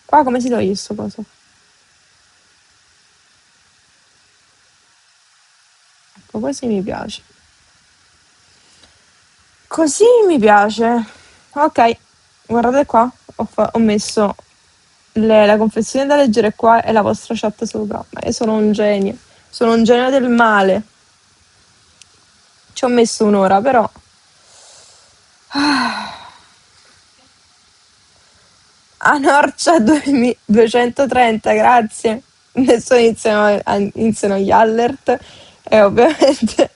qua come si toglie sto coso? Ecco, così mi piace. Così mi piace. Ok, guardate qua. Ho messo la confessione da leggere qua e la vostra chat sopra. Ma io sono un genio. Sono un genio del male. Ci ho messo 1 ora, però. Anorcia 230, grazie. Adesso iniziano gli alert e ovviamente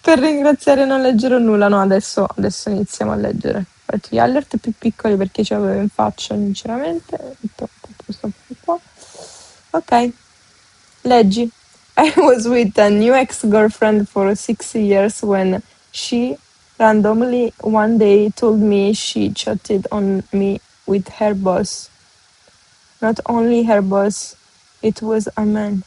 per ringraziare non leggerò nulla. No, adesso iniziamo a leggere. Ho fatto gli alert più piccoli perché ci avevo in faccia, sinceramente. Questo qua. Ok, leggi. I was with a new ex-girlfriend for 6 years when she randomly one day told me she chatted on me with her boss. Not only her boss, it was a man.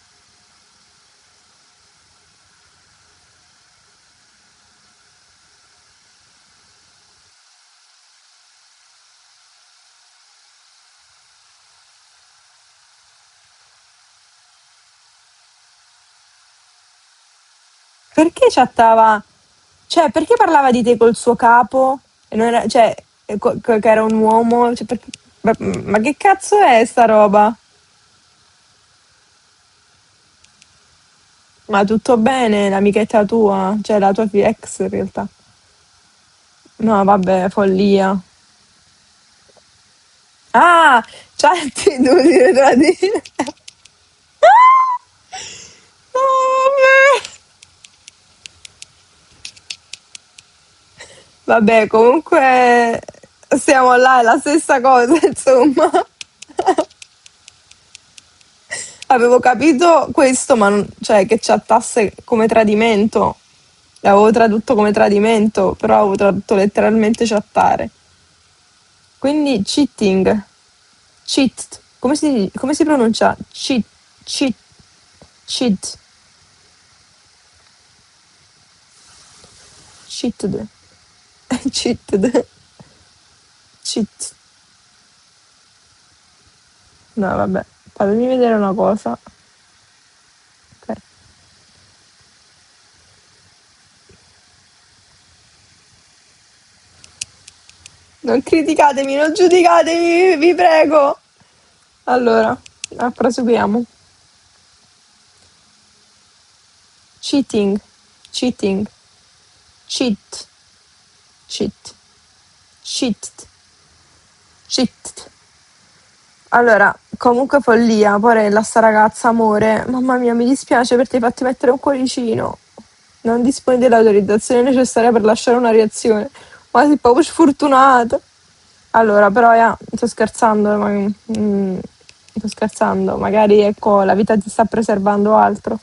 Perché chattava? Cioè, perché parlava di te col suo capo? E non era, cioè, che era un uomo? Cioè, ma che cazzo è sta roba? Ma tutto bene, l'amichetta tua? Cioè, la tua ex in realtà. No, vabbè, follia. Ah, chat, devo dire tradire. No, vabbè. Vabbè, comunque siamo là, è la stessa cosa, insomma. Avevo capito questo, ma cioè che chattasse come tradimento. L'avevo tradotto come tradimento, però avevo tradotto letteralmente chattare. Quindi cheating, cheat, come si pronuncia? Cheat, cheat, cheat, cheated, cheated, cheat. No, vabbè, fatemi vedere una cosa. Ok. Non criticatemi, non giudicatemi, vi prego. Allora, proseguiamo. Cheating, cheating, cheat, cheat, cheat, cheat. Allora, comunque follia, porella, sta ragazza, amore. Mamma mia, mi dispiace perché ti hai fatti mettere un cuoricino. Non disponi dell'autorizzazione necessaria per lasciare una reazione. Ma sei proprio sfortunata. Allora, però, sto scherzando, sto scherzando. Magari, ecco, la vita ti sta preservando altro.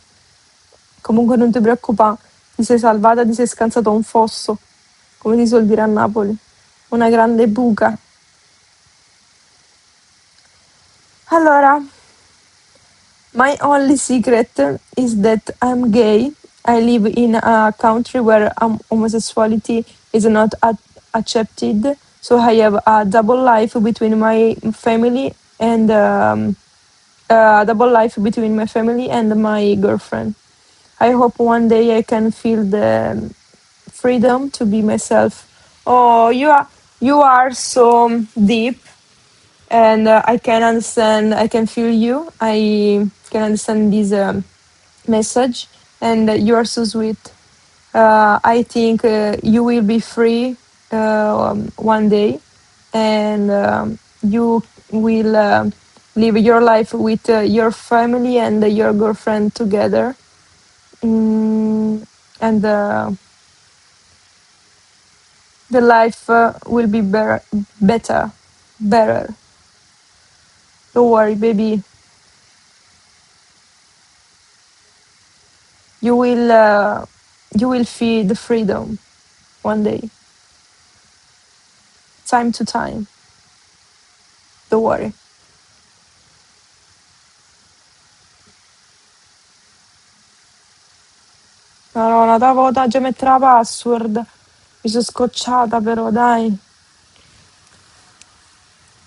Comunque non ti preoccupare, ti sei salvata, ti sei scansato a un fosso, come si suol dire a Napoli. Una grande buca. Allora, my only secret is that I'm gay. I live in a country where homosexuality is not accepted, so I have a double life between my family and double life between my family and my girlfriend. I hope one day I can feel the freedom to be myself. Oh, you are so deep, and I can understand. I can feel you. I can understand this message, and you are so sweet. I think you will be free one day, and you will live your life with your family and your girlfriend together. And the life will be better. Don't worry, baby. You will feel the freedom one day. Time to time. Don't worry. Madonna, devo già mettere la password. Mi sono scocciata però, dai.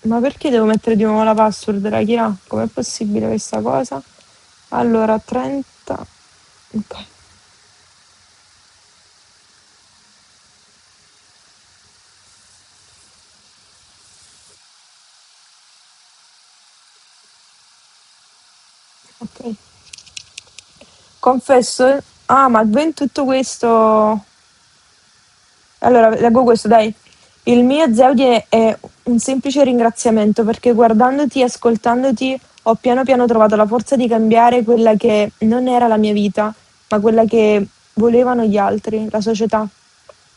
Ma perché devo mettere di nuovo la password, Rakira? Com'è possibile questa cosa? Allora, 30. Ok. Ok. Confesso. Ah, ma in tutto questo. Allora, leggo questo, dai. Il mio Zeudi è un semplice ringraziamento perché guardandoti e ascoltandoti ho piano piano trovato la forza di cambiare quella che non era la mia vita, ma quella che volevano gli altri, la società.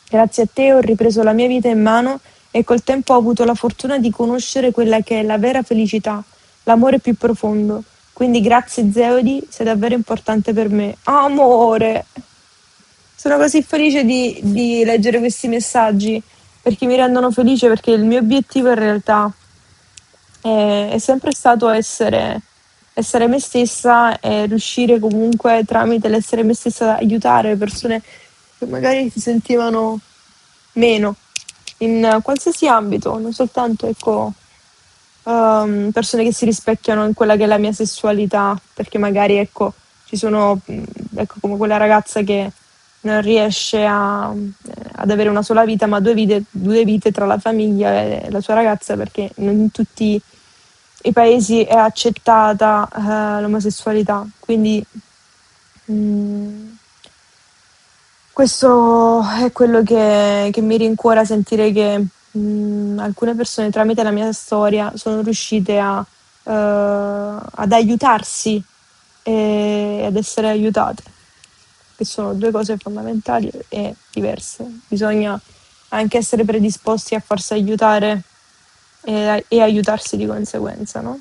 Grazie a te ho ripreso la mia vita in mano e col tempo ho avuto la fortuna di conoscere quella che è la vera felicità, l'amore più profondo. Quindi grazie Zeodi, sei davvero importante per me. Amore! Sono così felice di leggere questi messaggi perché mi rendono felice perché il mio obiettivo in realtà è sempre stato essere me stessa e riuscire comunque tramite l'essere me stessa ad aiutare le persone che magari si sentivano meno in qualsiasi ambito, non soltanto ecco, persone che si rispecchiano in quella che è la mia sessualità, perché magari ecco, ci sono ecco, come quella ragazza che non riesce ad avere una sola vita, ma due vite tra la famiglia e la sua ragazza, perché non in tutti i paesi è accettata l'omosessualità. Quindi questo è quello che mi rincuora, sentire che alcune persone tramite la mia storia sono riuscite ad aiutarsi e ad essere aiutate, che sono due cose fondamentali e diverse. Bisogna anche essere predisposti a farsi aiutare e aiutarsi di conseguenza, no?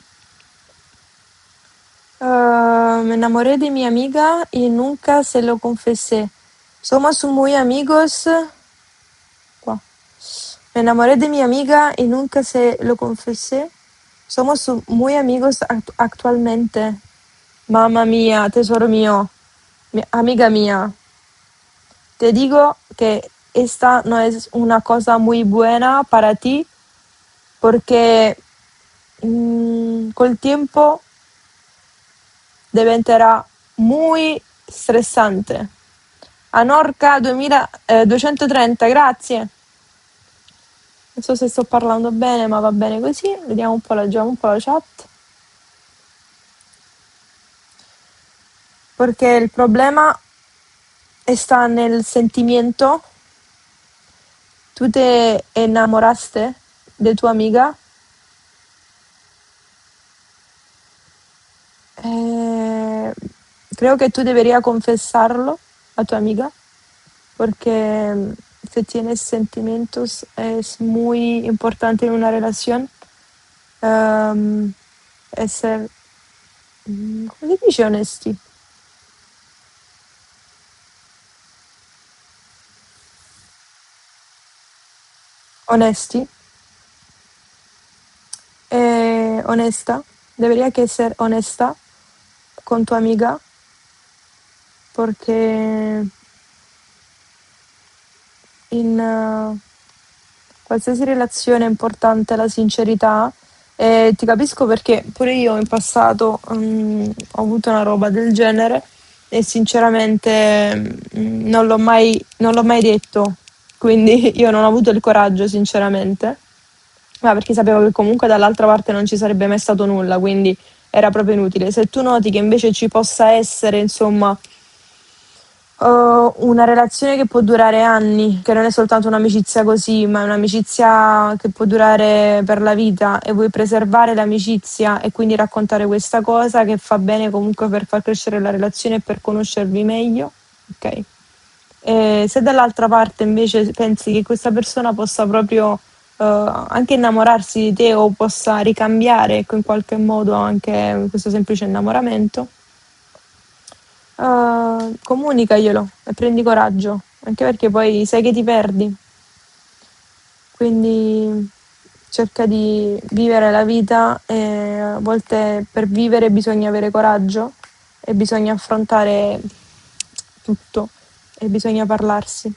Me enamoré de mi amiga y nunca se lo confesé. Somos muy amigos. Qua. Me enamoré de mi amiga y nunca se lo confesé. Somos muy amigos actualmente. Mamma mía, tesoro mío, amiga mía, te digo que esta no es una cosa muy buena para ti porque col tiempo diventerà muy stressante. Anorca 2230, grazie. Non so se sto parlando bene, ma va bene così. Vediamo un po', leggiamo un po' la chat. Perché il problema sta nel sentimento. ¿Tú te enamoraste de tu amiga? Eh, Creo que tú deberías confesarlo a tu amiga porque si tienes sentimientos es muy importante en una relación ehm, essere, come si dice onesti? Onesti? Honesta. Debería que ser honesta con tu amiga porque in qualsiasi relazione è importante la sincerità e ti capisco perché pure io in passato ho avuto una roba del genere e sinceramente non l'ho mai detto, quindi io non ho avuto il coraggio sinceramente, ma perché sapevo che comunque dall'altra parte non ci sarebbe mai stato nulla, quindi era proprio inutile. Se tu noti che invece ci possa essere, insomma, una relazione che può durare anni, che non è soltanto un'amicizia così, ma è un'amicizia che può durare per la vita e vuoi preservare l'amicizia e quindi raccontare questa cosa che fa bene comunque per far crescere la relazione e per conoscervi meglio, ok? E se dall'altra parte invece pensi che questa persona possa proprio anche innamorarsi di te o possa ricambiare, ecco, in qualche modo anche questo semplice innamoramento, comunicaglielo e prendi coraggio, anche perché poi sai che ti perdi. Quindi cerca di vivere la vita e a volte per vivere bisogna avere coraggio e bisogna affrontare tutto e bisogna parlarsi.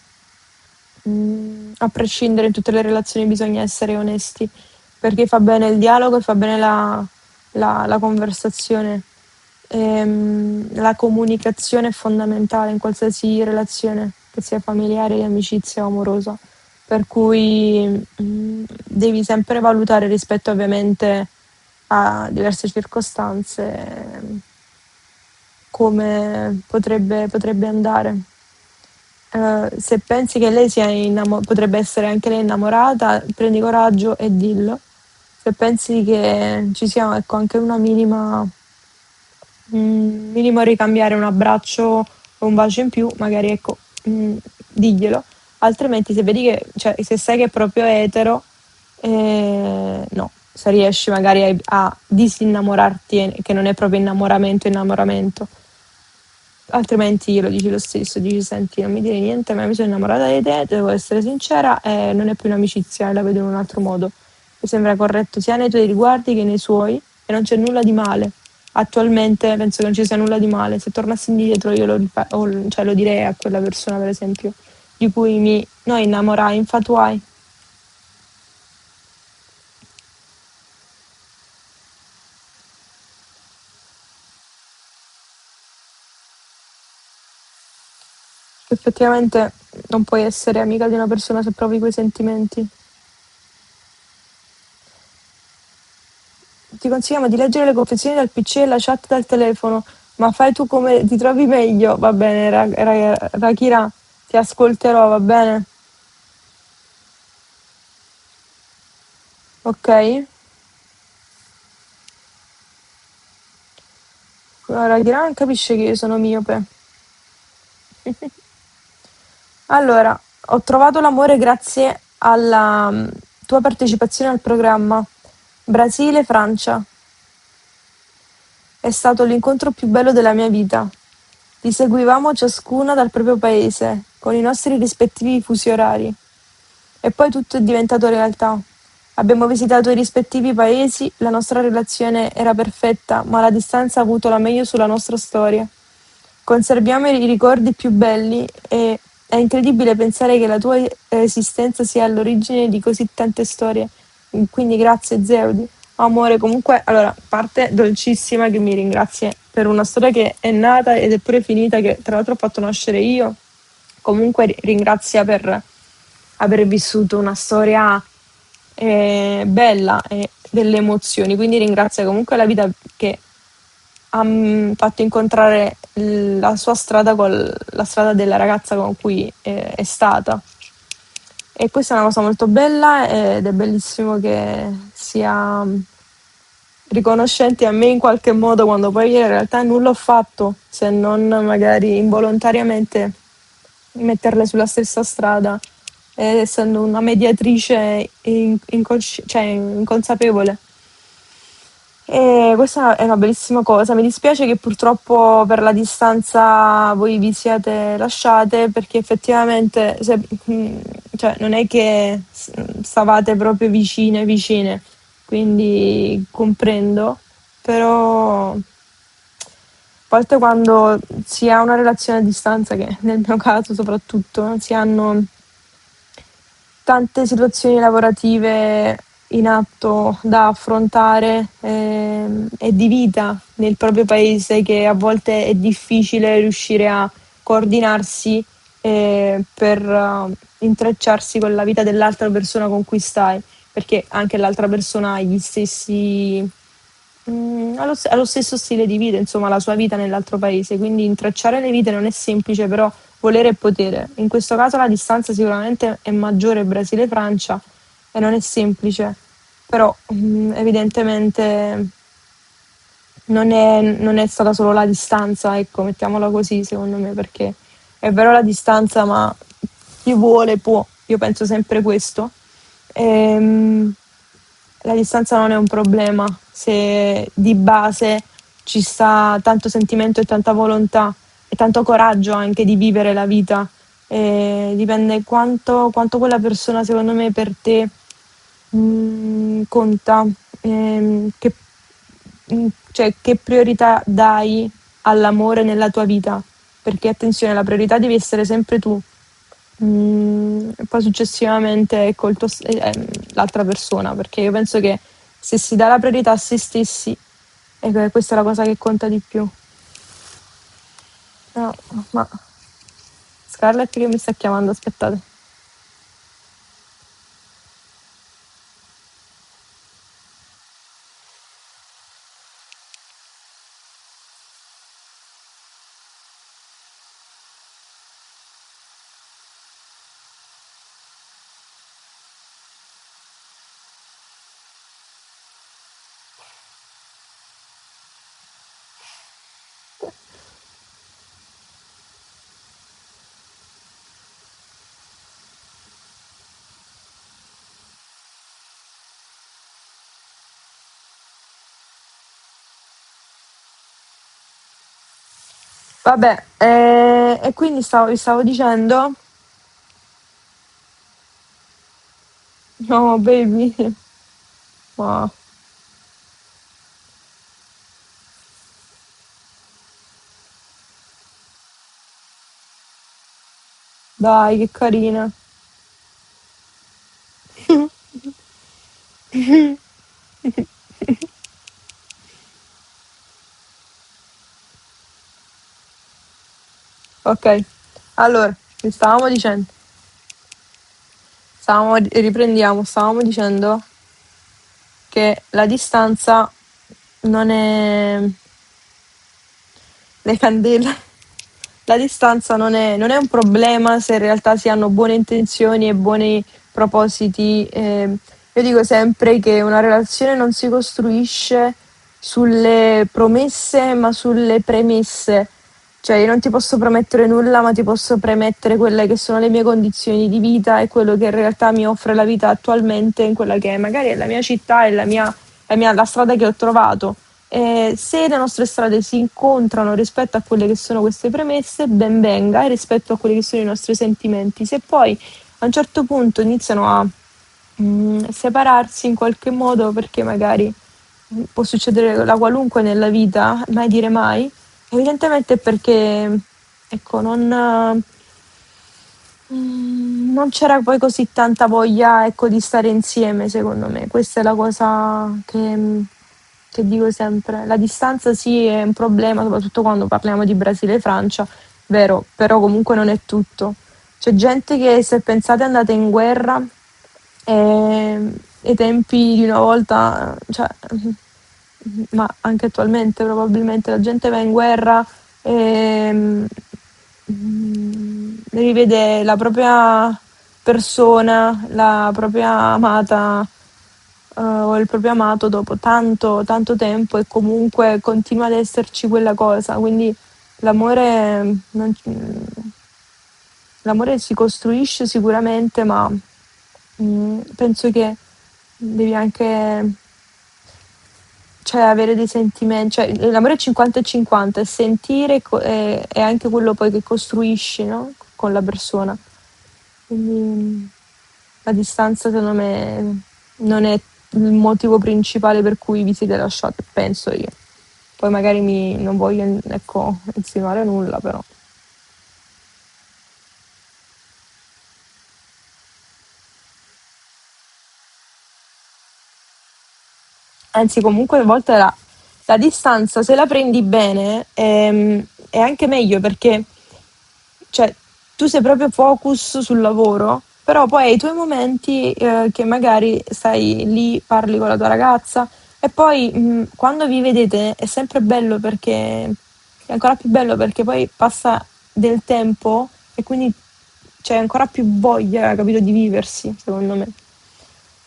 A prescindere in tutte le relazioni bisogna essere onesti, perché fa bene il dialogo e fa bene la conversazione. La comunicazione è fondamentale in qualsiasi relazione, che sia familiare, di amicizia o amorosa. Per cui devi sempre valutare rispetto ovviamente a diverse circostanze come potrebbe andare. Se pensi che lei sia potrebbe essere anche lei innamorata, prendi coraggio e dillo. Se pensi che ci sia, ecco, anche una minimo ricambiare un abbraccio o un bacio in più, magari ecco, diglielo. Altrimenti se vedi che, cioè, se sai che è proprio etero, no, se riesci magari a disinnamorarti, che non è proprio innamoramento, altrimenti glielo dici lo stesso, dici senti non mi dire niente, ma mi sono innamorata di te, devo essere sincera e non è più un'amicizia, la vedo in un altro modo. Mi sembra corretto sia nei tuoi riguardi che nei suoi e non c'è nulla di male. Attualmente penso che non ci sia nulla di male, se tornassi indietro io cioè, lo direi a quella persona per esempio di cui no, innamorai, infatuai. Effettivamente non puoi essere amica di una persona se provi quei sentimenti. Ti consigliamo di leggere le confessioni dal PC e la chat dal telefono, ma fai tu come ti trovi meglio. Va bene, Rakira, ti ascolterò, va bene? Ok? Rakira non capisce che io sono miope. Allora, ho trovato l'amore grazie alla tua partecipazione al programma Brasile-Francia è stato l'incontro più bello della mia vita. Li seguivamo ciascuna dal proprio paese, con i nostri rispettivi fusi orari. E poi tutto è diventato realtà. Abbiamo visitato i rispettivi paesi, la nostra relazione era perfetta, ma la distanza ha avuto la meglio sulla nostra storia. Conserviamo i ricordi più belli e è incredibile pensare che la tua esistenza sia all'origine di così tante storie. Quindi grazie Zeudi. Amore, comunque, allora, parte dolcissima che mi ringrazia per una storia che è nata ed è pure finita, che tra l'altro ho fatto nascere io. Comunque ringrazia per aver vissuto una storia bella e delle emozioni, quindi ringrazia comunque la vita che ha fatto incontrare la sua strada con la strada della ragazza con cui è stata. E questa è una cosa molto bella ed è bellissimo che sia riconoscenti a me in qualche modo quando poi in realtà nulla ho fatto se non magari involontariamente metterle sulla stessa strada, essendo una mediatrice cioè inconsapevole. E questa è una bellissima cosa. Mi dispiace che purtroppo per la distanza voi vi siate lasciate, perché effettivamente cioè, non è che stavate proprio vicine vicine, quindi comprendo, però a volte quando si ha una relazione a distanza, che nel mio caso soprattutto, si hanno tante situazioni lavorative in atto da affrontare e di vita nel proprio paese, che a volte è difficile riuscire a coordinarsi per intrecciarsi con la vita dell'altra persona con cui stai, perché anche l'altra persona ha gli stessi ha lo stesso stile di vita, insomma, la sua vita nell'altro paese, quindi intrecciare le vite non è semplice, però volere e potere. In questo caso la distanza sicuramente è maggiore Brasile-Francia e non è semplice, però evidentemente non è stata solo la distanza, ecco, mettiamola così, secondo me, perché è vero la distanza, ma chi vuole può, io penso sempre questo. Ehm, la distanza non è un problema se di base ci sta tanto sentimento e tanta volontà e tanto coraggio anche di vivere la vita. Dipende quanto quella persona, secondo me, per te conta, cioè, che priorità dai all'amore nella tua vita, perché attenzione, la priorità devi essere sempre tu. E poi successivamente ecco l'altra persona, perché io penso che se si dà la priorità a se stessi, ecco, questa è la cosa che conta di più. No, ma Scarlett che mi sta chiamando, aspettate. Vabbè, e quindi vi stavo dicendo, no, baby, ma dai, che carina. Ok, allora, vi stavamo dicendo che la distanza non è le candele. La distanza non è un problema se in realtà si hanno buone intenzioni e buoni propositi. Io dico sempre che una relazione non si costruisce sulle promesse, ma sulle premesse. Cioè, io non ti posso promettere nulla, ma ti posso premettere quelle che sono le mie condizioni di vita e quello che in realtà mi offre la vita attualmente in quella che magari è la mia città e la strada che ho trovato. Se le nostre strade si incontrano rispetto a quelle che sono queste premesse, ben venga, e rispetto a quelli che sono i nostri sentimenti. Se poi a un certo punto iniziano a separarsi in qualche modo, perché magari può succedere la qualunque nella vita, mai dire mai, evidentemente è perché, ecco, non c'era poi così tanta voglia, ecco, di stare insieme, secondo me. Questa è la cosa che dico sempre. La distanza sì è un problema, soprattutto quando parliamo di Brasile e Francia, vero, però comunque non è tutto. C'è gente che, se pensate, è andata in guerra ai tempi di una volta, cioè, ma anche attualmente probabilmente la gente va in guerra e rivede la propria persona, la propria amata o il proprio amato dopo tanto, tanto tempo, e comunque continua ad esserci quella cosa. Quindi l'amore, l'amore si costruisce sicuramente, ma penso che devi anche, cioè, avere dei sentimenti, cioè l'amore è 50 e 50, è sentire è anche quello poi che costruisci, no? Con la persona. Quindi la distanza secondo me non è il motivo principale per cui vi siete lasciati, penso io. Poi magari non voglio, ecco, insinuare nulla, però. Anzi, comunque a volte la distanza, se la prendi bene, è anche meglio, perché cioè, tu sei proprio focus sul lavoro, però poi hai i tuoi momenti che magari stai lì, parli con la tua ragazza, e poi quando vi vedete è sempre bello, perché è ancora più bello, perché poi passa del tempo e quindi c'è ancora più voglia, capito, di viversi, secondo me.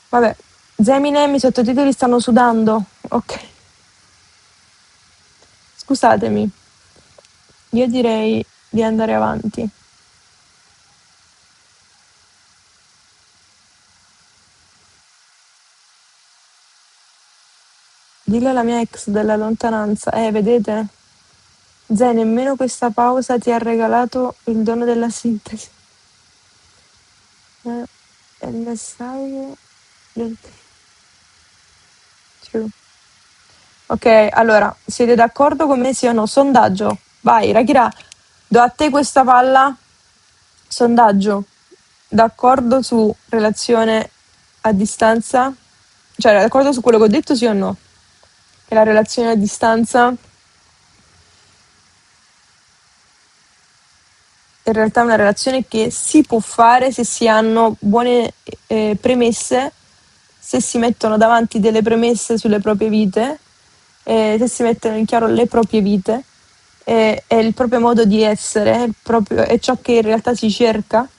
Vabbè, Zemine, i sottotitoli stanno sudando. Ok, scusatemi, io direi di andare avanti. Dillo alla mia ex della lontananza. Vedete? Zè, nemmeno questa pausa ti ha regalato il dono della sintesi. È il messaggio del true. Ok, allora, siete d'accordo con me, sì o no? Sondaggio. Vai, Rakira, do a te questa palla. Sondaggio. D'accordo su relazione a distanza? Cioè, d'accordo su quello che ho detto, sì o no? Che la relazione a distanza in realtà è una relazione che si può fare se si hanno buone premesse, se si mettono davanti delle premesse sulle proprie vite, se si mettono in chiaro le proprie vite e il proprio modo di essere, è ciò che in realtà si cerca,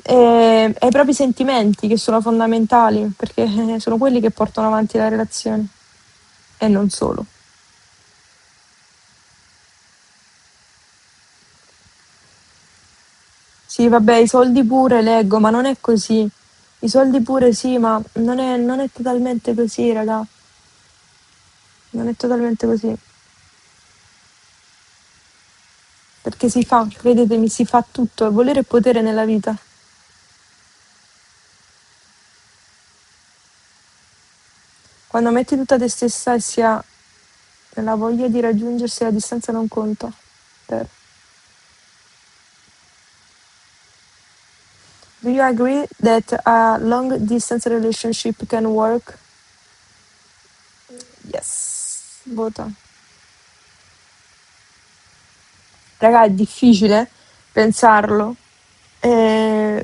e i propri sentimenti, che sono fondamentali, perché sono quelli che portano avanti la relazione e non solo. Sì, vabbè, i soldi pure leggo, ma non è così. I soldi pure sì, ma non è totalmente così, raga. Non è totalmente così. Perché si fa, credetemi, si fa tutto. Volere e potere nella vita. Quando metti tutta te stessa e si ha la voglia di raggiungersi, la distanza non conta. Vero. Do you agree that a long distance relationship can work? Yes. Vota. Raga, è difficile pensarlo, eh,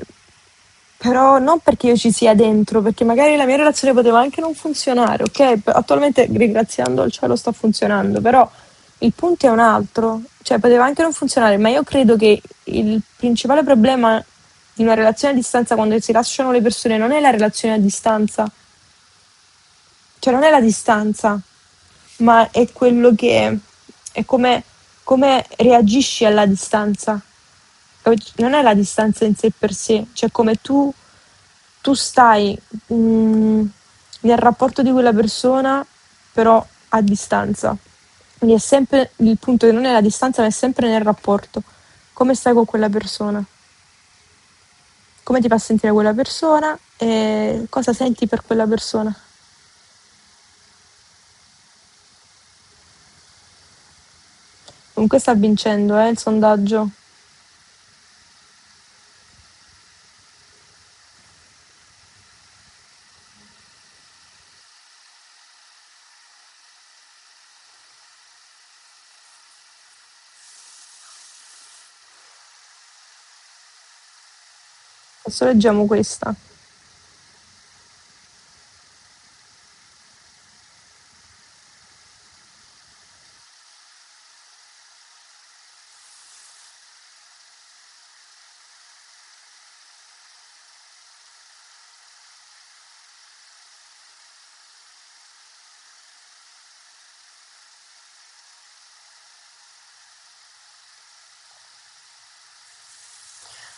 però non perché io ci sia dentro, perché magari la mia relazione poteva anche non funzionare, ok? Attualmente, ringraziando il cielo, sta funzionando, però il punto è un altro, cioè poteva anche non funzionare, ma io credo che il principale problema di una relazione a distanza, quando si lasciano le persone, non è la relazione a distanza, cioè non è la distanza, ma è quello che è come reagisci alla distanza. Non è la distanza in sé per sé, cioè come tu stai nel rapporto di quella persona, però a distanza. Quindi è sempre il punto che non è la distanza, ma è sempre nel rapporto. Come stai con quella persona? Come ti fa sentire quella persona e cosa senti per quella persona? Comunque sta vincendo, il sondaggio. Adesso leggiamo questa.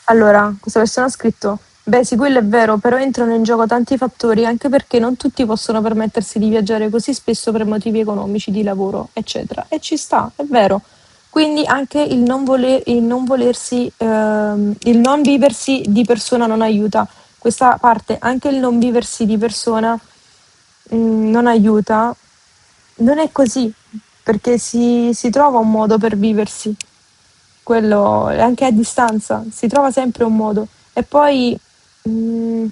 Allora, questa persona ha scritto: beh, sì, quello è vero, però entrano in gioco tanti fattori, anche perché non tutti possono permettersi di viaggiare così spesso per motivi economici, di lavoro, eccetera. E ci sta, è vero. Quindi anche il non volersi, il non viversi di persona non aiuta. Questa parte, anche il non viversi di persona, non aiuta. Non è così, perché si trova un modo per viversi, quello anche a distanza, si trova sempre un modo. E poi, mh,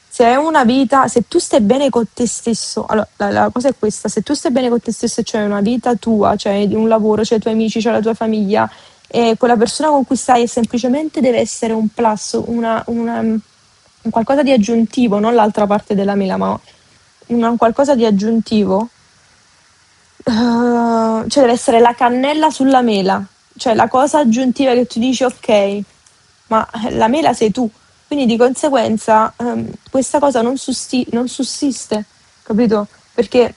se è una vita, se tu stai bene con te stesso, allora la cosa è questa: se tu stai bene con te stesso e c'è una vita tua, c'è un lavoro, c'è i tuoi amici, c'è la tua famiglia, e quella persona con cui stai semplicemente deve essere un plus, un qualcosa di aggiuntivo, non l'altra parte della mela, ma un qualcosa di aggiuntivo. Cioè deve essere la cannella sulla mela, cioè la cosa aggiuntiva che tu dici ok, ma la mela sei tu, quindi di conseguenza questa cosa non sussiste, capito? Perché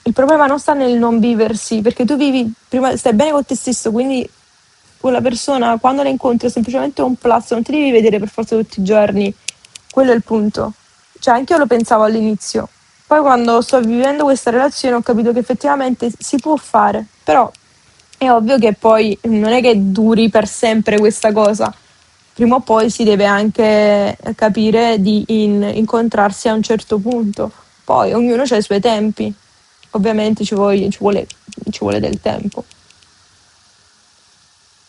il problema non sta nel non viversi, perché tu vivi, prima stai bene con te stesso, quindi quella persona quando la incontri è semplicemente un plus, non ti devi vedere per forza tutti i giorni, quello è il punto. Cioè anche io lo pensavo all'inizio, poi quando sto vivendo questa relazione ho capito che effettivamente si può fare, però è ovvio che poi non è che duri per sempre questa cosa. Prima o poi si deve anche capire di incontrarsi a un certo punto. Poi ognuno ha i suoi tempi. Ovviamente ci vuole del tempo.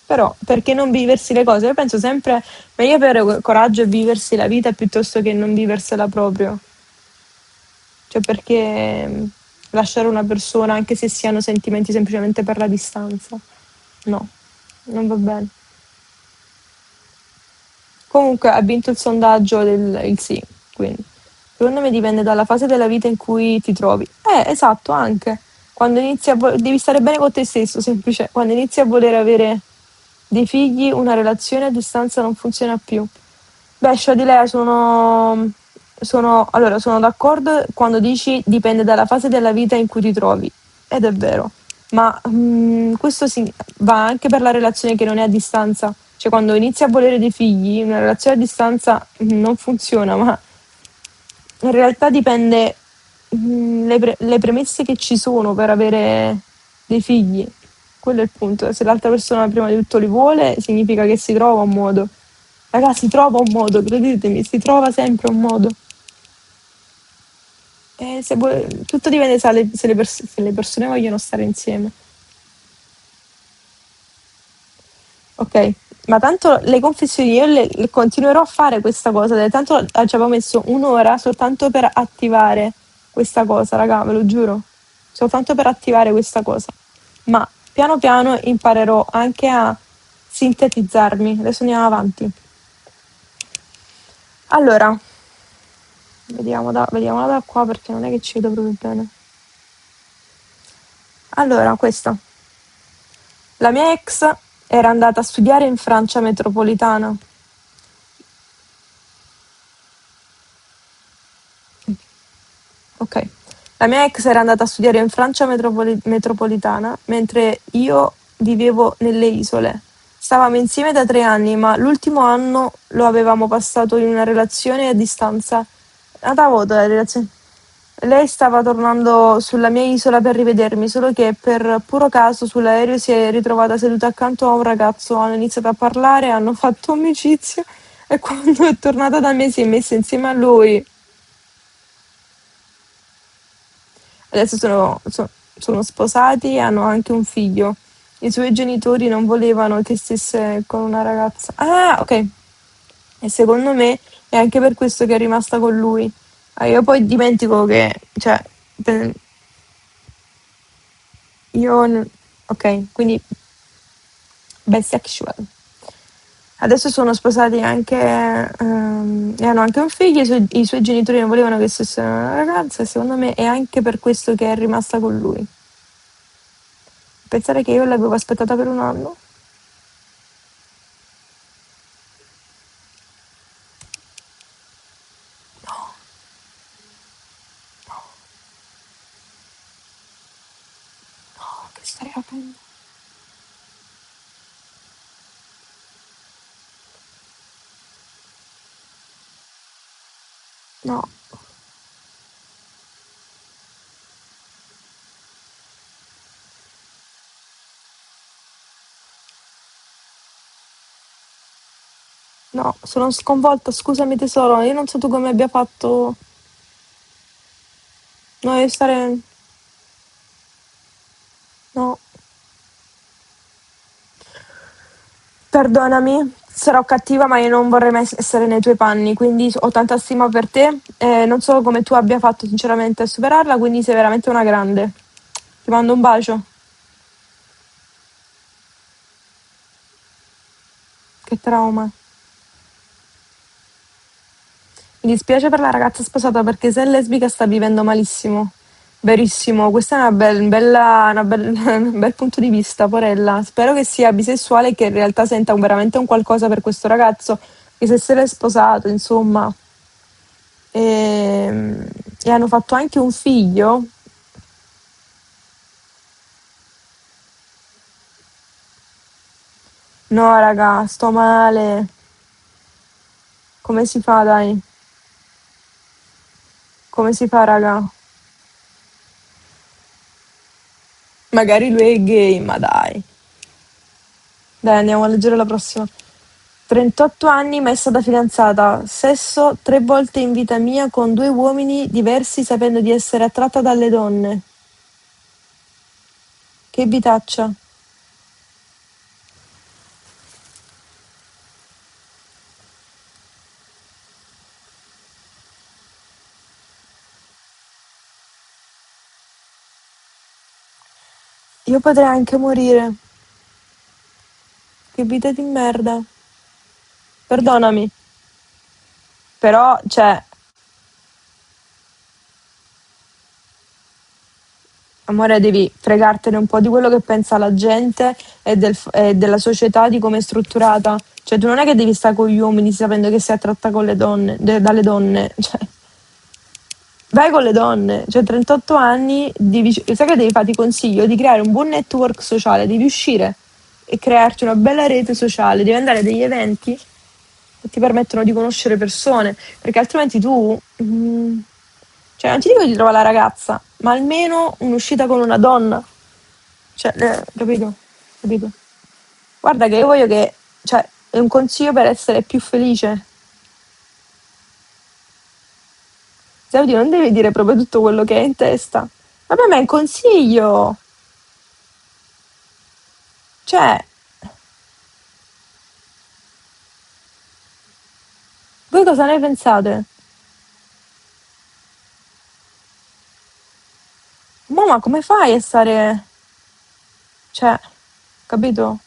Però perché non viversi le cose? Io penso sempre meglio avere coraggio e viversi la vita piuttosto che non viversela proprio. Cioè perché lasciare una persona anche se si hanno sentimenti semplicemente per la distanza? No, non va bene. Comunque ha vinto il sondaggio il sì, quindi secondo me dipende dalla fase della vita in cui ti trovi. Esatto, anche. Quando inizi devi stare bene con te stesso, semplice. Quando inizi a voler avere dei figli, una relazione a distanza non funziona più. Beh, Shadilea, allora, sono d'accordo quando dici dipende dalla fase della vita in cui ti trovi, ed è vero, ma questo va anche per la relazione che non è a distanza, cioè quando inizi a volere dei figli, una relazione a distanza non funziona, ma in realtà dipende le premesse che ci sono per avere dei figli, quello è il punto. Se l'altra persona prima di tutto li vuole, significa che si trova un modo. Ragazzi, si trova un modo, credetemi, si trova sempre un modo. Tutto dipende se le persone vogliono stare insieme. Ok, ma tanto le confessioni io le continuerò a fare questa cosa, tanto ci avevo messo un'ora soltanto per attivare questa cosa, raga, ve lo giuro. Soltanto per attivare questa cosa. Ma piano piano imparerò anche a sintetizzarmi. Adesso andiamo avanti. Allora, vediamola da qua perché non è che ci vedo proprio bene. Allora, questa. La mia ex era andata a studiare in Francia metropolitana. Ok. La mia ex era andata a studiare in Francia metropolitana, mentre io vivevo nelle isole. Stavamo insieme da 3 anni, ma l'ultimo anno lo avevamo passato in una relazione a distanza. È andata a vuoto la relazione. Lei stava tornando sulla mia isola per rivedermi, solo che per puro caso sull'aereo si è ritrovata seduta accanto a un ragazzo, hanno iniziato a parlare, hanno fatto amicizia e quando è tornata da me si è messa insieme a lui. Adesso sono sposati e hanno anche un figlio. I suoi genitori non volevano che stesse con una ragazza. Ah, ok. E secondo me è anche per questo che è rimasta con lui. Io poi dimentico che, cioè, pe- io, ok, quindi bisexual. Adesso sono sposati anche, e hanno anche un figlio, i suoi genitori non volevano che stesse una ragazza e secondo me è anche per questo che è rimasta con lui. Pensare che io l'avevo aspettata per un anno. No, che stai capendo? No, no, sono sconvolta, scusami tesoro, io non so tu come abbia fatto. No, io stare. No, perdonami, sarò cattiva, ma io non vorrei mai essere nei tuoi panni, quindi ho tanta stima per te. Non so come tu abbia fatto sinceramente a superarla, quindi sei veramente una grande. Ti mando un bacio. Che trauma. Mi dispiace per la ragazza sposata perché se è lesbica sta vivendo malissimo. Verissimo, questo è un bel punto di vista, porella. Spero che sia bisessuale e che in realtà senta veramente un qualcosa per questo ragazzo, che se se l'è sposato, insomma. E hanno fatto anche un figlio. No, raga, sto male. Come si fa, dai? Come si fa, raga? Magari lui è gay, ma dai. Dai, andiamo a leggere la prossima. 38 anni, ma è stata fidanzata. Sesso 3 volte in vita mia con 2 uomini diversi sapendo di essere attratta dalle donne. Che vitaccia. Io potrei anche morire. Che vita di merda. Perdonami. Però, cioè, amore, devi fregartene un po' di quello che pensa la gente e della società, di come è strutturata. Cioè, tu non è che devi stare con gli uomini sapendo che sei attratta con le donne, dalle donne. Cioè, vai con le donne. Cioè, 38 anni, sai che devi fare? Ti consiglio di creare un buon network sociale, devi uscire e crearti una bella rete sociale, devi andare a degli eventi che ti permettono di conoscere persone, perché altrimenti tu, cioè non ti dico di trovare la ragazza, ma almeno un'uscita con una donna, cioè, capito? Capito? Guarda che io voglio che, cioè, è un consiglio per essere più felice. Saudi non devi dire proprio tutto quello che hai in testa. Vabbè, ma è un consiglio. Cioè, voi cosa ne pensate? Ma come fai a stare. Cioè, capito?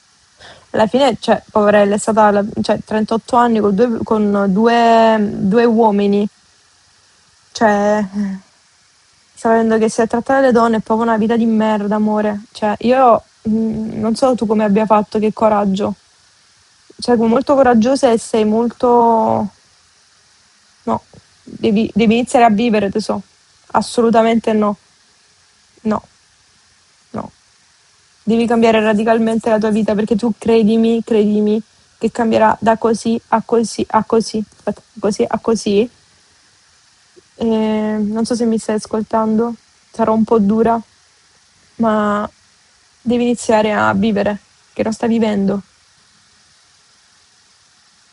Alla fine, cioè, poverella, è stata, cioè, 38 anni con due uomini. Cioè, sapendo che si è trattata le donne è proprio una vita di merda, amore. Cioè, io non so tu come abbia fatto, che coraggio. Cioè, molto coraggiosa e sei molto. No, devi iniziare a vivere, tesoro. Assolutamente no. No, no. Devi cambiare radicalmente la tua vita perché tu credimi, credimi, che cambierà da così a così a così. Aspetta, così a così. Non so se mi stai ascoltando, sarò un po' dura, ma devi iniziare a vivere, che non stai vivendo.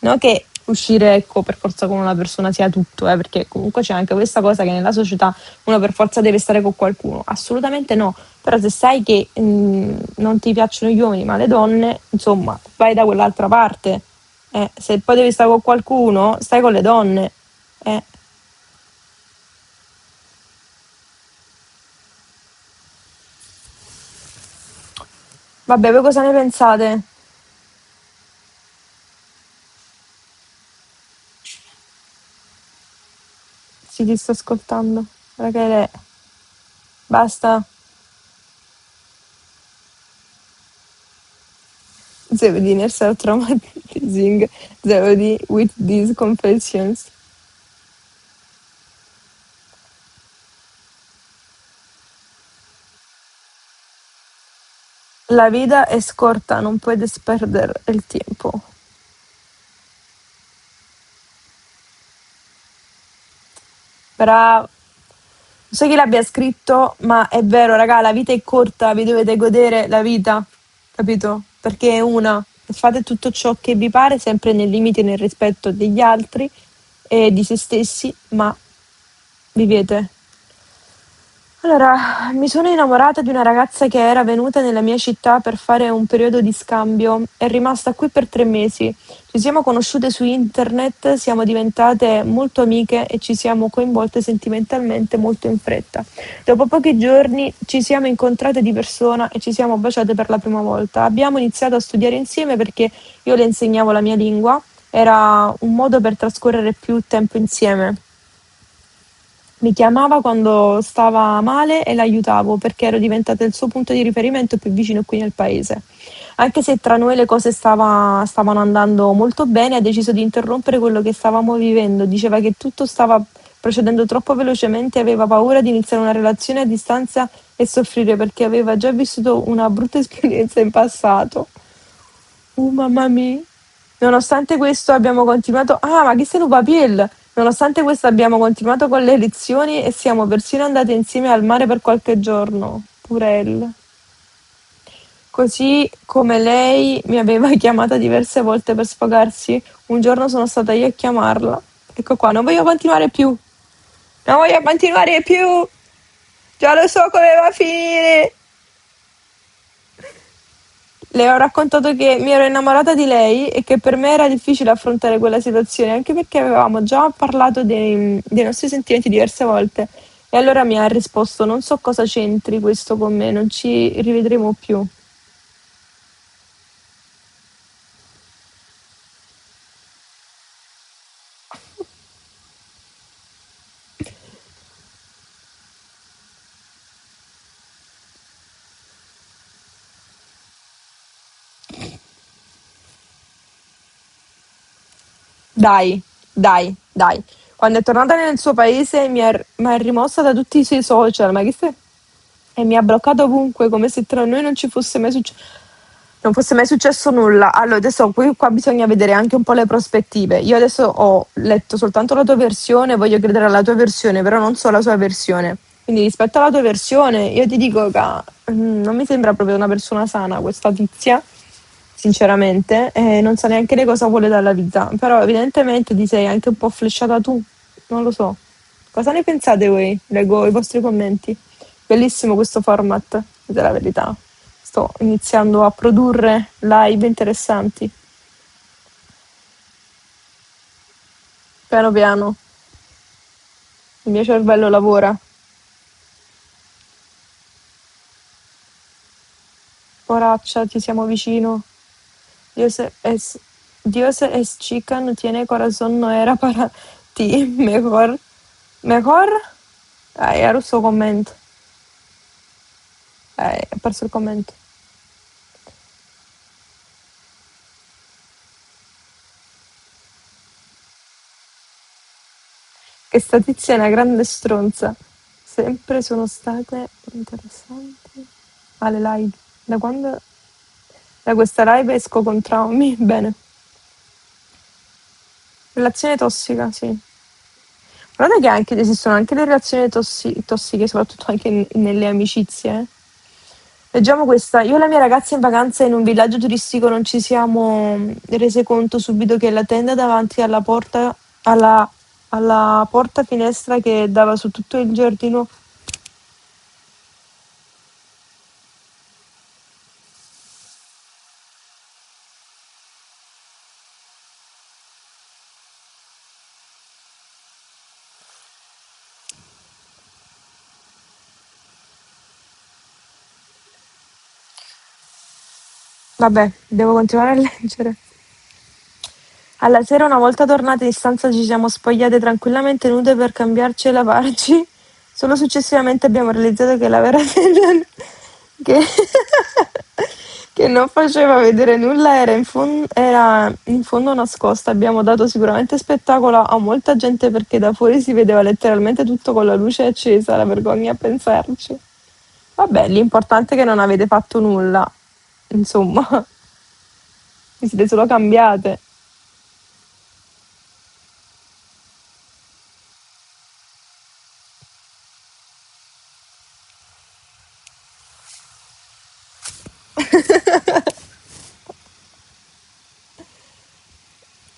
Non che uscire, ecco, per forza con una persona sia tutto, perché comunque c'è anche questa cosa che nella società uno per forza deve stare con qualcuno. Assolutamente no. Però se sai che non ti piacciono gli uomini ma le donne, insomma, vai da quell'altra parte. Se poi devi stare con qualcuno, stai con le donne. Eh. Vabbè, voi cosa ne pensate? Sì, ti sto ascoltando. Rachele, basta. Zebedee self-traumatizing Zebedee with these confessions. La vida es corta, non puedes perder el tiempo. Bravo. Non so chi l'abbia scritto, ma è vero, raga, la vita è corta, vi dovete godere la vita, capito? Perché è una. Fate tutto ciò che vi pare, sempre nei limiti e nel rispetto degli altri e di se stessi, ma vivete. Allora, mi sono innamorata di una ragazza che era venuta nella mia città per fare un periodo di scambio. È rimasta qui per 3 mesi. Ci siamo conosciute su internet, siamo diventate molto amiche e ci siamo coinvolte sentimentalmente molto in fretta. Dopo pochi giorni ci siamo incontrate di persona e ci siamo baciate per la prima volta. Abbiamo iniziato a studiare insieme perché io le insegnavo la mia lingua. Era un modo per trascorrere più tempo insieme. Mi chiamava quando stava male e l'aiutavo perché ero diventata il suo punto di riferimento più vicino qui nel paese. Anche se tra noi le cose stavano andando molto bene, ha deciso di interrompere quello che stavamo vivendo. Diceva che tutto stava procedendo troppo velocemente e aveva paura di iniziare una relazione a distanza e soffrire perché aveva già vissuto una brutta esperienza in passato. Mamma mia. Nonostante questo abbiamo continuato. Ah, ma chi sei un papiel? Nonostante questo abbiamo continuato con le lezioni e siamo persino andate insieme al mare per qualche giorno. Purelle. Così come lei mi aveva chiamata diverse volte per sfogarsi, un giorno sono stata io a chiamarla. Ecco qua, non voglio continuare più. Non voglio continuare più. Già lo so come va a finire. Le ho raccontato che mi ero innamorata di lei e che per me era difficile affrontare quella situazione, anche perché avevamo già parlato dei nostri sentimenti diverse volte. E allora mi ha risposto: Non so cosa c'entri questo con me, non ci rivedremo più. Dai, dai, dai. Quando è tornata nel suo paese mi ha rimossa da tutti i suoi social, ma che stai? E mi ha bloccato ovunque, come se tra noi non ci fosse mai successo. Non fosse mai successo nulla. Allora, adesso qua bisogna vedere anche un po' le prospettive. Io adesso ho letto soltanto la tua versione, voglio credere alla tua versione, però non so la sua versione. Quindi rispetto alla tua versione, io ti dico che non mi sembra proprio una persona sana questa tizia, sinceramente, e non sa neanche lei cosa vuole dalla vita. Però evidentemente ti sei anche un po' flashata tu, non lo so. Cosa ne pensate voi? Leggo i vostri commenti. Bellissimo questo format, della verità. Sto iniziando a produrre live interessanti. Piano piano, il mio cervello lavora. Poraccia, ti siamo vicino. Dios es, Dios es chica, no tiene corazón, no era para ti. Mejor, mejor. È russo il commento. È perso il commento. Che sta tizia è una grande stronza. Sempre sono state interessanti. Ah, le live. Da quando? Da questa live esco con traumi. Bene. Relazione tossica, sì. Guarda che anche, esistono anche le relazioni tossiche, soprattutto anche nelle amicizie. Leggiamo questa. Io e la mia ragazza in vacanza in un villaggio turistico non ci siamo rese conto subito che la tenda davanti alla, alla porta finestra che dava su tutto il giardino. Vabbè, devo continuare a leggere. Alla sera, una volta tornate in stanza, ci siamo spogliate tranquillamente nude per cambiarci e lavarci. Solo successivamente abbiamo realizzato che la vera tenda che, che non faceva vedere nulla era in fondo nascosta. Abbiamo dato sicuramente spettacolo a molta gente perché da fuori si vedeva letteralmente tutto con la luce accesa, la vergogna a pensarci. Vabbè, l'importante è che non avete fatto nulla, insomma, vi siete solo cambiate.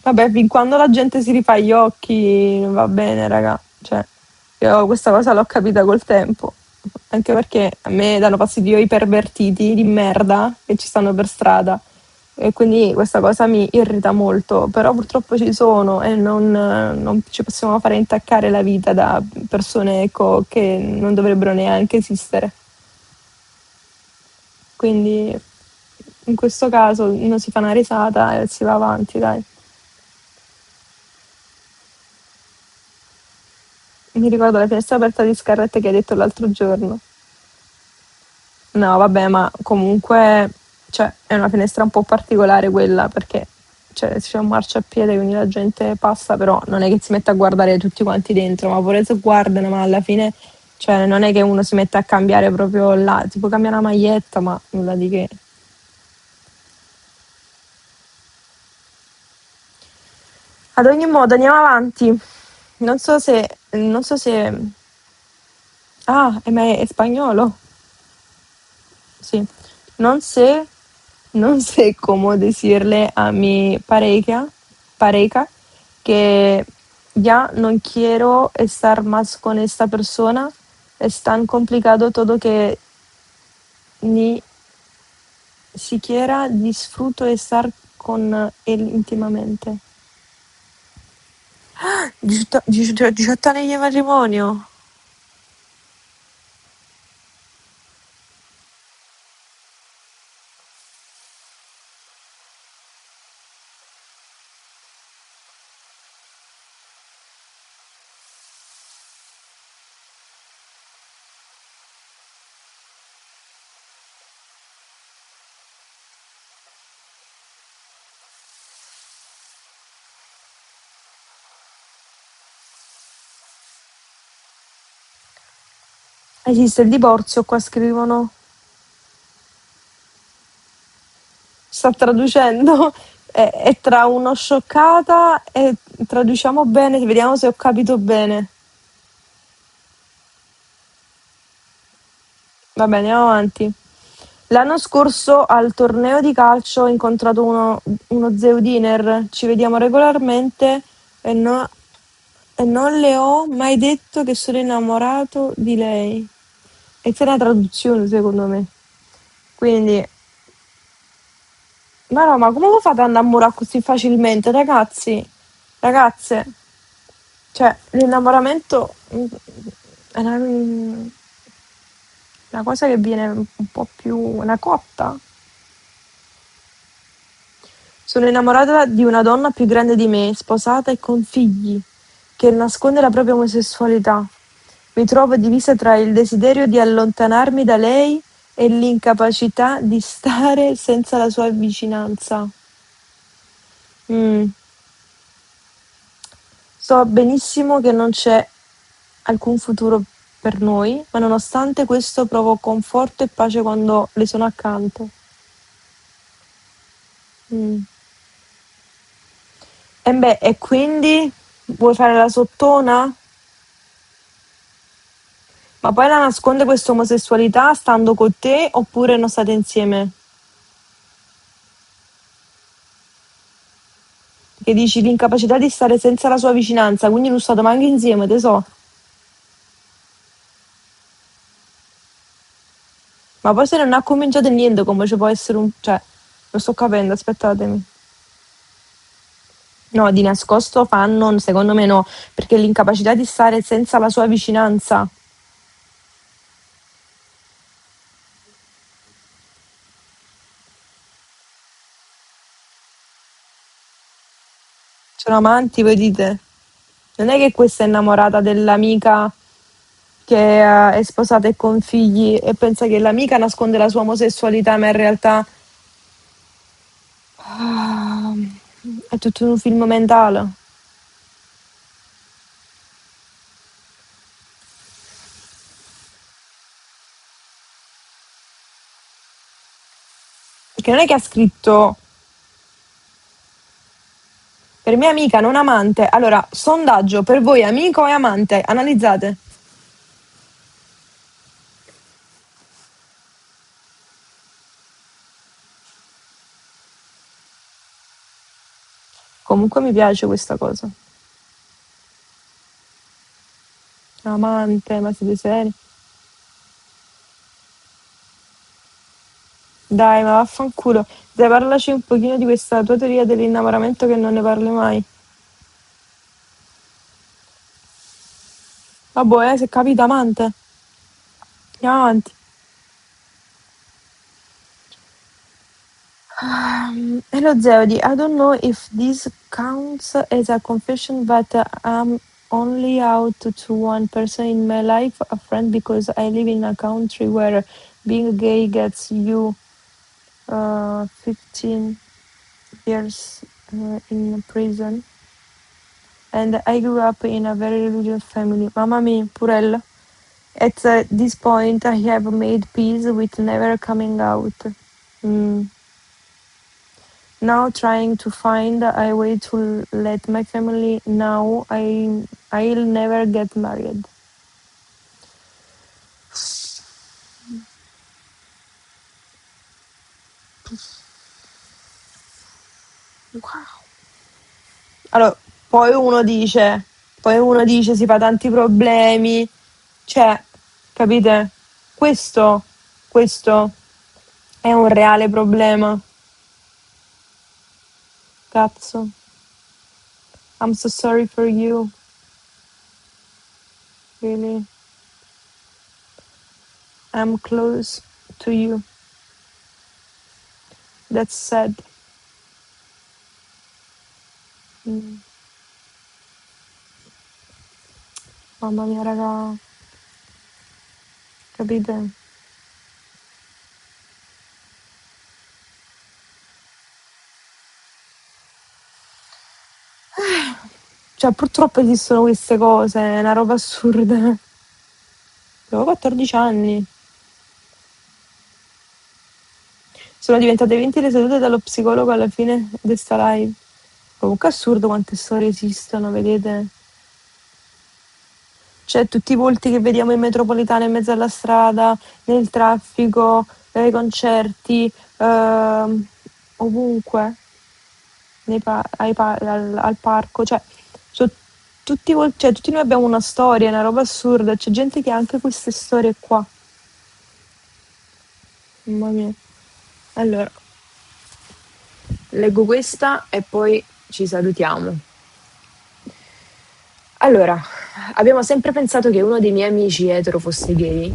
Vabbè, fin quando la gente si rifà gli occhi va bene, raga. Cioè, io questa cosa l'ho capita col tempo. Anche perché a me danno fastidio i pervertiti di merda che ci stanno per strada. E quindi questa cosa mi irrita molto. Però purtroppo ci sono e non ci possiamo fare intaccare la vita da persone, ecco, che non dovrebbero neanche esistere. Quindi in questo caso uno si fa una risata e si va avanti, dai. Mi ricordo la finestra aperta di Scarlett che hai detto l'altro giorno. No, vabbè, ma comunque, cioè, è una finestra un po' particolare quella perché c'è un marciapiede, quindi la gente passa, però non è che si mette a guardare tutti quanti dentro, ma pure se guardano, ma alla fine, cioè, non è che uno si mette a cambiare proprio là, tipo cambia la maglietta, ma nulla di che. Ad ogni modo, andiamo avanti. Non so se. Ah, ma è spagnolo? Sí, no sé cómo decirle a mi pareja que ya no quiero estar más con esta persona. Es tan complicado todo que ni siquiera disfruto estar con él íntimamente. 18 anni di matrimonio. Esiste il divorzio, qua scrivono. Sta traducendo, è tra uno scioccata e traduciamo bene, vediamo se ho capito bene. Va bene, andiamo avanti. L'anno scorso al torneo di calcio ho incontrato uno Zeudiner, ci vediamo regolarmente e, e non le ho mai detto che sono innamorato di lei. E c'è una traduzione secondo me. Quindi, ma no, ma come lo fate ad innamorare così facilmente, ragazzi? Ragazze, cioè, l'innamoramento è una cosa che viene un po' più una cotta. Sono innamorata di una donna più grande di me, sposata e con figli, che nasconde la propria omosessualità. Mi trovo divisa tra il desiderio di allontanarmi da lei e l'incapacità di stare senza la sua vicinanza. Mm. So benissimo che non c'è alcun futuro per noi, ma nonostante questo provo conforto e pace quando le sono accanto. Mm. E beh, e quindi vuoi fare la sottona? Ma poi la nasconde questa omosessualità stando con te oppure non state insieme? Che dici l'incapacità di stare senza la sua vicinanza, quindi non state manco insieme, te so. Ma poi se non ha cominciato niente, come ci può essere un... Cioè, non sto capendo, aspettatemi. No, di nascosto fanno, secondo me no, perché l'incapacità di stare senza la sua vicinanza. Sono amanti, voi dite? Non è che questa è innamorata dell'amica che è sposata e con figli e pensa che l'amica nasconde la sua omosessualità, ma in realtà ah, è tutto un film mentale. Perché non è che ha scritto per mia amica, non amante. Allora, sondaggio per voi, amico e amante, analizzate. Comunque mi piace questa cosa. Amante, ma siete seri? Dai, ma vaffanculo. Dai, parlaci un pochino di questa tua teoria dell'innamoramento che non ne parli mai. Vabbè, se capita amante. Andiamo avanti. Hello Zeodi, I don't know if this counts as a confession, but I'm only out to one person in my life, a friend, because I live in a country where being gay gets you 15 years in prison. And I grew up in a very religious family. Mamma mia, purella. At this point, I have made peace with never coming out. Mm. Now trying to find a way to let my family know I'll never get married. Wow. Allora, poi uno dice si fa tanti problemi, cioè, capite? Questo è un reale problema. Cazzo. I'm so sorry for you. Really. I'm close to you. That's sad. Mm. Mamma mia, raga. Capite? Cioè, purtroppo esistono queste cose, è una roba assurda. Avevo 14 anni. Sono diventate 20 le sedute dallo psicologo alla fine di sta live. Comunque è assurdo quante storie esistono, vedete? Cioè, tutti i volti che vediamo in metropolitana in mezzo alla strada, nel traffico, ai concerti, ovunque, al parco, cioè, so- cioè, tutti noi abbiamo una storia, una roba assurda, c'è gente che ha anche queste storie qua. Mamma mia. Allora, leggo questa e poi ci salutiamo. Allora, abbiamo sempre pensato che uno dei miei amici etero fosse gay,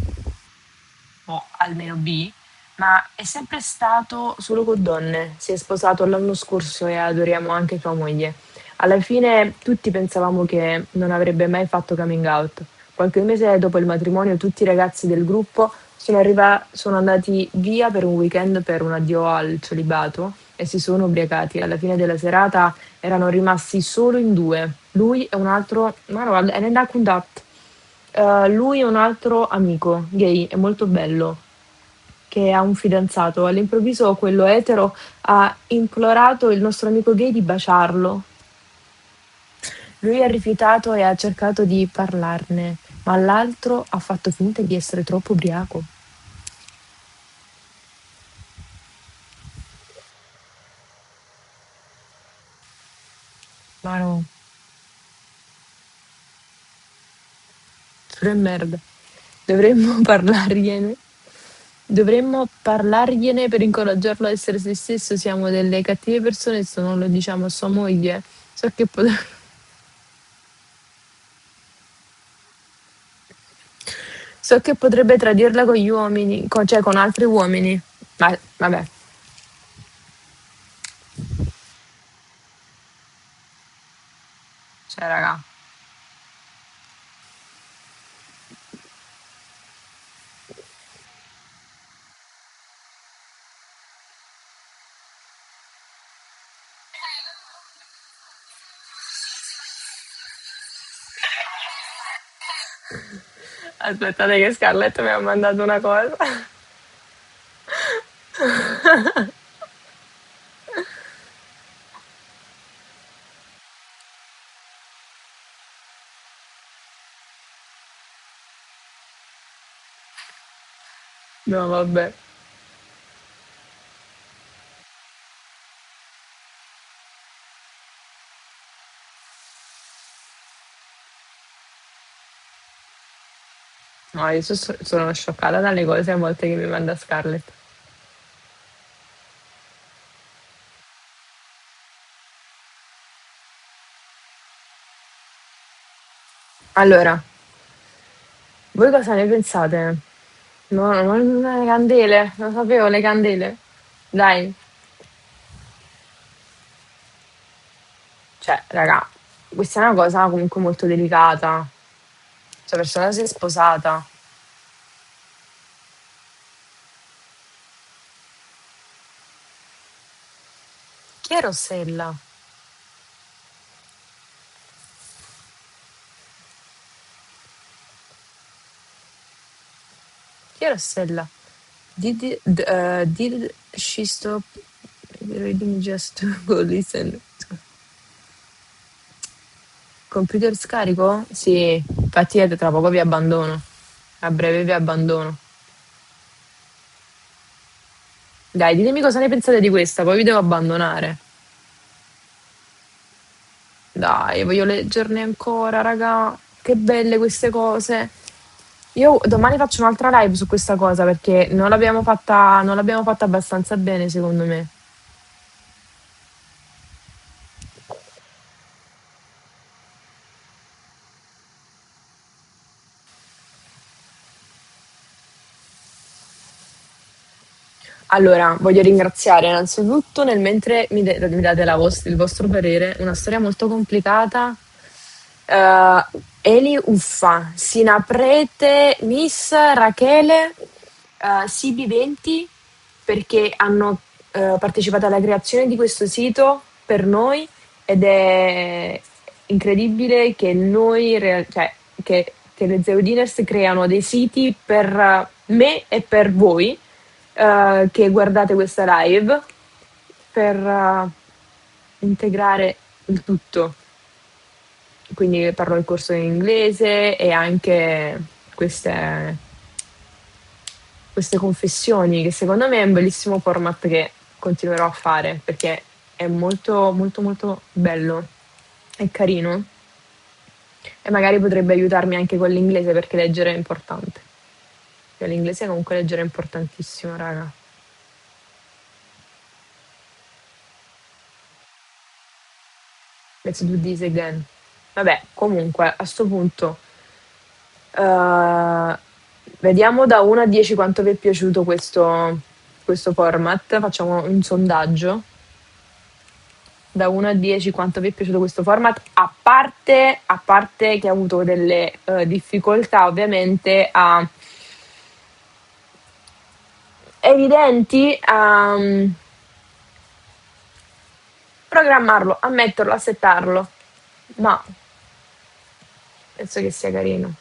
o almeno bi, ma è sempre stato solo con donne. Si è sposato l'anno scorso e adoriamo anche sua moglie. Alla fine tutti pensavamo che non avrebbe mai fatto coming out. Qualche mese dopo il matrimonio tutti i ragazzi del gruppo sono andati via per un weekend per un addio al celibato e si sono ubriacati. Alla fine della serata erano rimasti solo in due, lui e un altro, ma no, è da contatto. Lui e un altro amico gay, è molto bello, che ha un fidanzato. All'improvviso quello etero ha implorato il nostro amico gay di baciarlo. Lui ha rifiutato e ha cercato di parlarne. ma l'altro ha fatto finta di essere troppo ubriaco. Ma no, pure merda. Dovremmo parlargliene. Dovremmo parlargliene per incoraggiarlo a essere se stesso. Siamo delle cattive persone se non lo diciamo a sua moglie. So che, pot- so che potrebbe tradirla con gli uomini, cioè con altri uomini. Ma vabbè, cioè raga. Aspettate che Scarlett mi ha mandato una cosa. No, vabbè. No, io sono scioccata dalle cose a volte che mi manda Scarlett. Allora, voi cosa ne pensate? No, non le candele, non sapevo le candele. Dai, cioè, raga, questa è una cosa comunque molto delicata. Questa persona si è sposata. Chi è Rossella? Chi è Rossella? Did she stop reading just to go listen? Computer scarico? Sì, infatti tra poco vi abbandono. A breve vi abbandono. Dai, ditemi cosa ne pensate di questa, poi vi devo abbandonare. Dai, voglio leggerne ancora, raga. Che belle queste cose. Io domani faccio un'altra live su questa cosa perché non l'abbiamo fatta abbastanza bene, secondo me. Allora, voglio ringraziare innanzitutto nel mentre mi date il vostro parere, una storia molto complicata. Eh, Eli Uffa, Sina Prete, Miss Rachele, Sibi20 perché hanno partecipato alla creazione di questo sito per noi ed è incredibile che cioè che le Zeudiners creano dei siti per me e per voi che guardate questa live per integrare il tutto. Quindi parlo il corso in inglese e anche queste, queste confessioni, che secondo me è un bellissimo format che continuerò a fare perché è molto molto molto bello e carino e magari potrebbe aiutarmi anche con l'inglese perché leggere è importante. Cioè, l'inglese comunque leggere è importantissimo, raga. Let's do this again. Vabbè, comunque, a sto punto, eh, vediamo da 1 a 10 quanto vi è piaciuto questo format. Facciamo un sondaggio. Da 1 a 10 quanto vi è piaciuto questo format, a parte che ha avuto delle difficoltà ovviamente evidenti a programmarlo, a metterlo, a settarlo, ma penso che sia carino.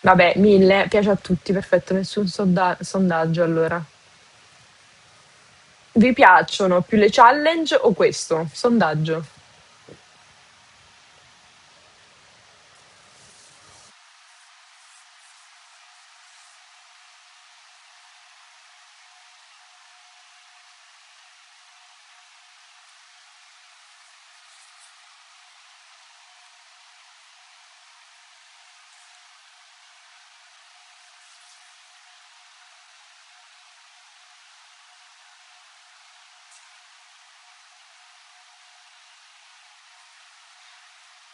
Vabbè, 1000, piace a tutti, perfetto, nessun sondaggio allora. Vi piacciono più le challenge o questo? Sondaggio.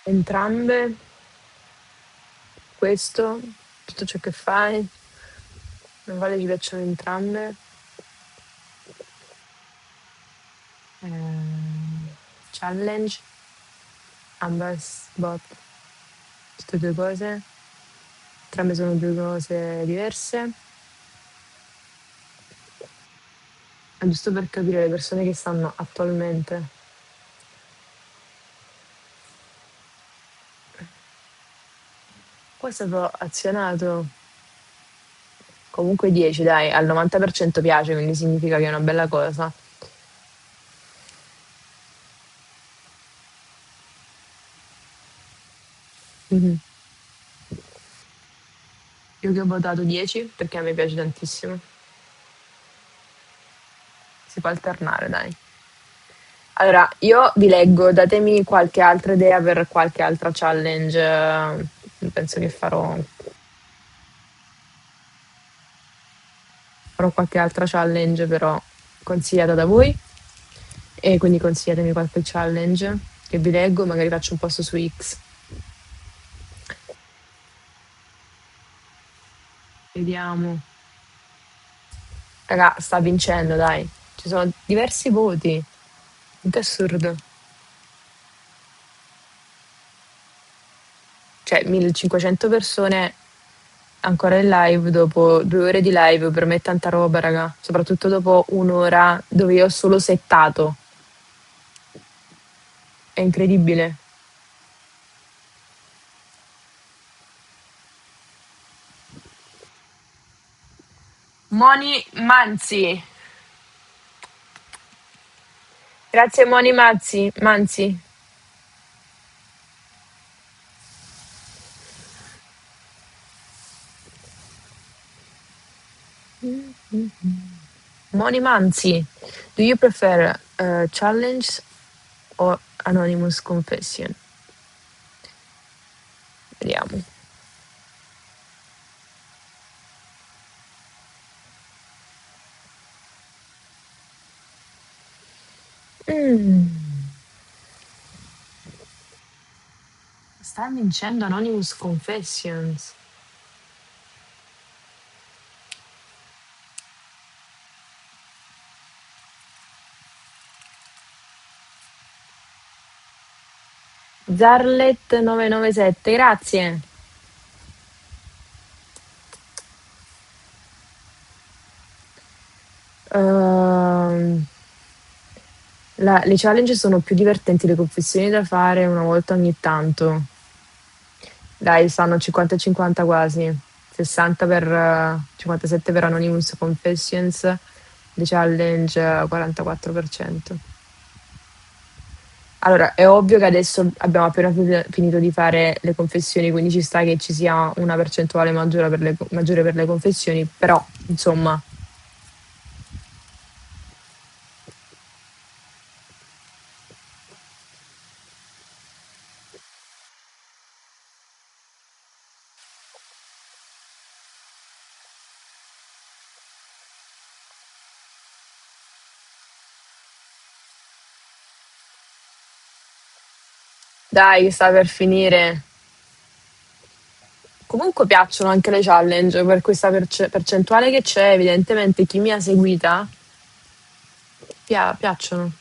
Entrambe, questo, tutto ciò che fai, non vale, ci piacciono entrambe. Challenge, Ambers, Bot, tutte e due cose. Entrambe sono due cose diverse. È giusto per capire le persone che stanno attualmente. Poi è stato azionato. Comunque 10, dai, al 90% piace, quindi significa che è una bella cosa. Mhm. Io che ho votato 10 perché a me piace tantissimo. Si può alternare, dai. Allora, io vi leggo, datemi qualche altra idea per qualche altra challenge. Penso che farò qualche altra challenge, però consigliata da voi. E quindi consigliatemi qualche challenge che vi leggo, magari faccio un post su X. Vediamo. Raga, sta vincendo, dai. Ci sono diversi voti. Che assurdo. Cioè, 1500 persone ancora in live dopo 2 ore di live, per me è tanta roba, raga. Soprattutto dopo un'ora dove io ho solo settato. È incredibile. Moni Manzi. Grazie Moni Mazzi. Manzi. Moni Manzi. Do you prefer challenge or anonymous confession? Vediamo. Mm. Sta vincendo Anonymous Confessions. Zarlet 997, grazie. Ehm, le challenge sono più divertenti, le confessioni da fare una volta ogni tanto. Dai, stanno 50 e 50 quasi. 60 per 57 per Anonymous Confessions, le challenge 44%. Allora, è ovvio che adesso abbiamo appena finito di fare le confessioni, quindi ci sta che ci sia una percentuale maggiore per le confessioni, però, insomma, dai, che sta per finire. Comunque piacciono anche le challenge per questa percentuale che c'è, evidentemente chi mi ha seguita piacciono.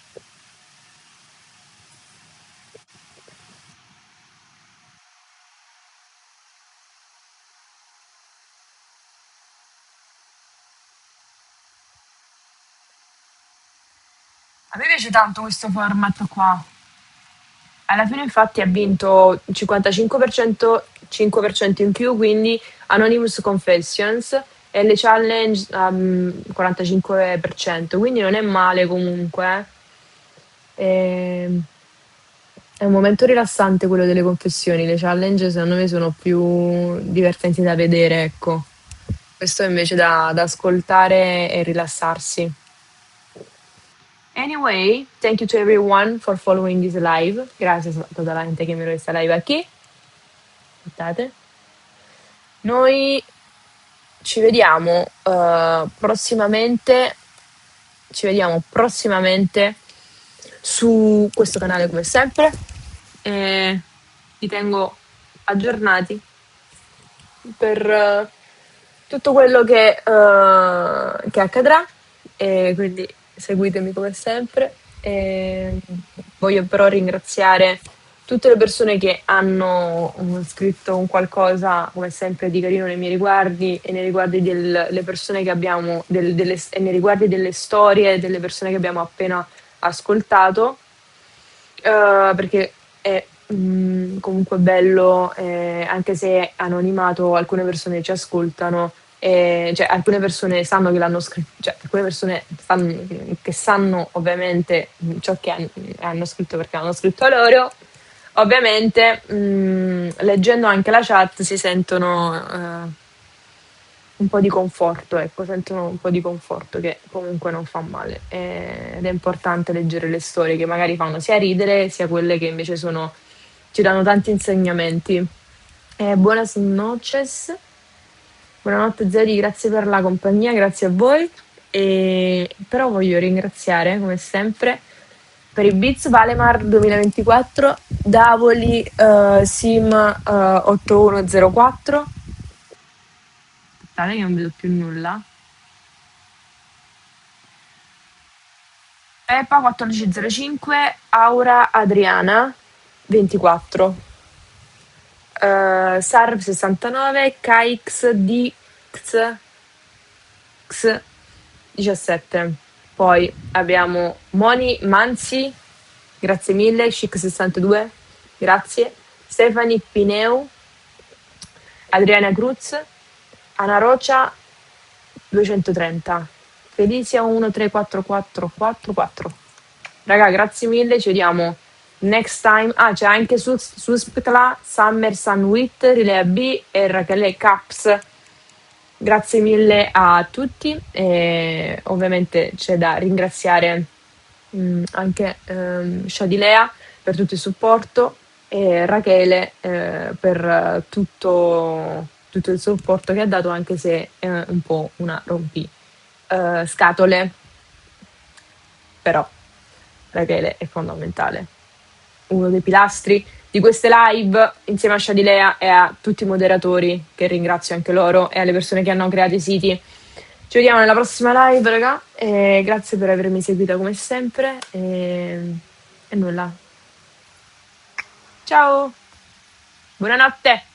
A me piace tanto questo format qua. Alla fine infatti ha vinto 55%, 5% in più, quindi Anonymous Confessions, e le challenge 45%, quindi non è male comunque. E- È un momento rilassante quello delle confessioni, le challenge secondo me sono più divertenti da vedere, ecco. Questo è invece da ascoltare e rilassarsi. Anyway, thank you to everyone for following this live. Gracias a toda la gente que mira esta live aquí. Aspettate. Noi ci vediamo prossimamente. Ci vediamo prossimamente su questo canale come sempre. E vi tengo aggiornati per tutto quello che accadrà. E quindi seguitemi come sempre. E voglio però ringraziare tutte le persone che hanno scritto un qualcosa, come sempre, di carino nei miei riguardi e nei riguardi delle persone che abbiamo, e nei riguardi delle storie delle persone che abbiamo appena ascoltato, perché è comunque bello, anche se è anonimato, alcune persone ci ascoltano, cioè alcune persone sanno che l'hanno scritto, cioè alcune persone che sanno ovviamente ciò che hanno scritto perché hanno scritto loro. Ovviamente, leggendo anche la chat si sentono un po' di conforto, ecco, sentono un po' di conforto che comunque non fa male. Ed è importante leggere le storie che magari fanno sia ridere, sia quelle che invece ci danno tanti insegnamenti. Buenas noches, buonanotte Zeri, grazie per la compagnia, grazie a voi. Però voglio ringraziare, come sempre, per i Beats Valemar 2024, Davoli Sim 8104. Aspettate che non vedo più nulla. Pepa 1405, Aura Adriana 24, Sarv 69, Kaix Dix X 17. Poi abbiamo Moni Manzi, grazie mille, Chic 62, grazie. Stefani Pineu, Adriana Cruz, Ana Rocia 230, Felicia 134444. Raga, grazie mille, ci vediamo next time. Ah, c'è anche Suspecla, Summer Sunwit, Rilea B e Rachele Caps. Grazie mille a tutti e ovviamente c'è da ringraziare anche Shadilea per tutto il supporto e Rachele per tutto il supporto che ha dato, anche se è un po' una scatole, però Rachele è fondamentale, uno dei pilastri di queste live, insieme a Shadilea e a tutti i moderatori, che ringrazio anche loro, e alle persone che hanno creato i siti. Ci vediamo nella prossima live, raga, e grazie per avermi seguita come sempre, e nulla. Ciao, buonanotte!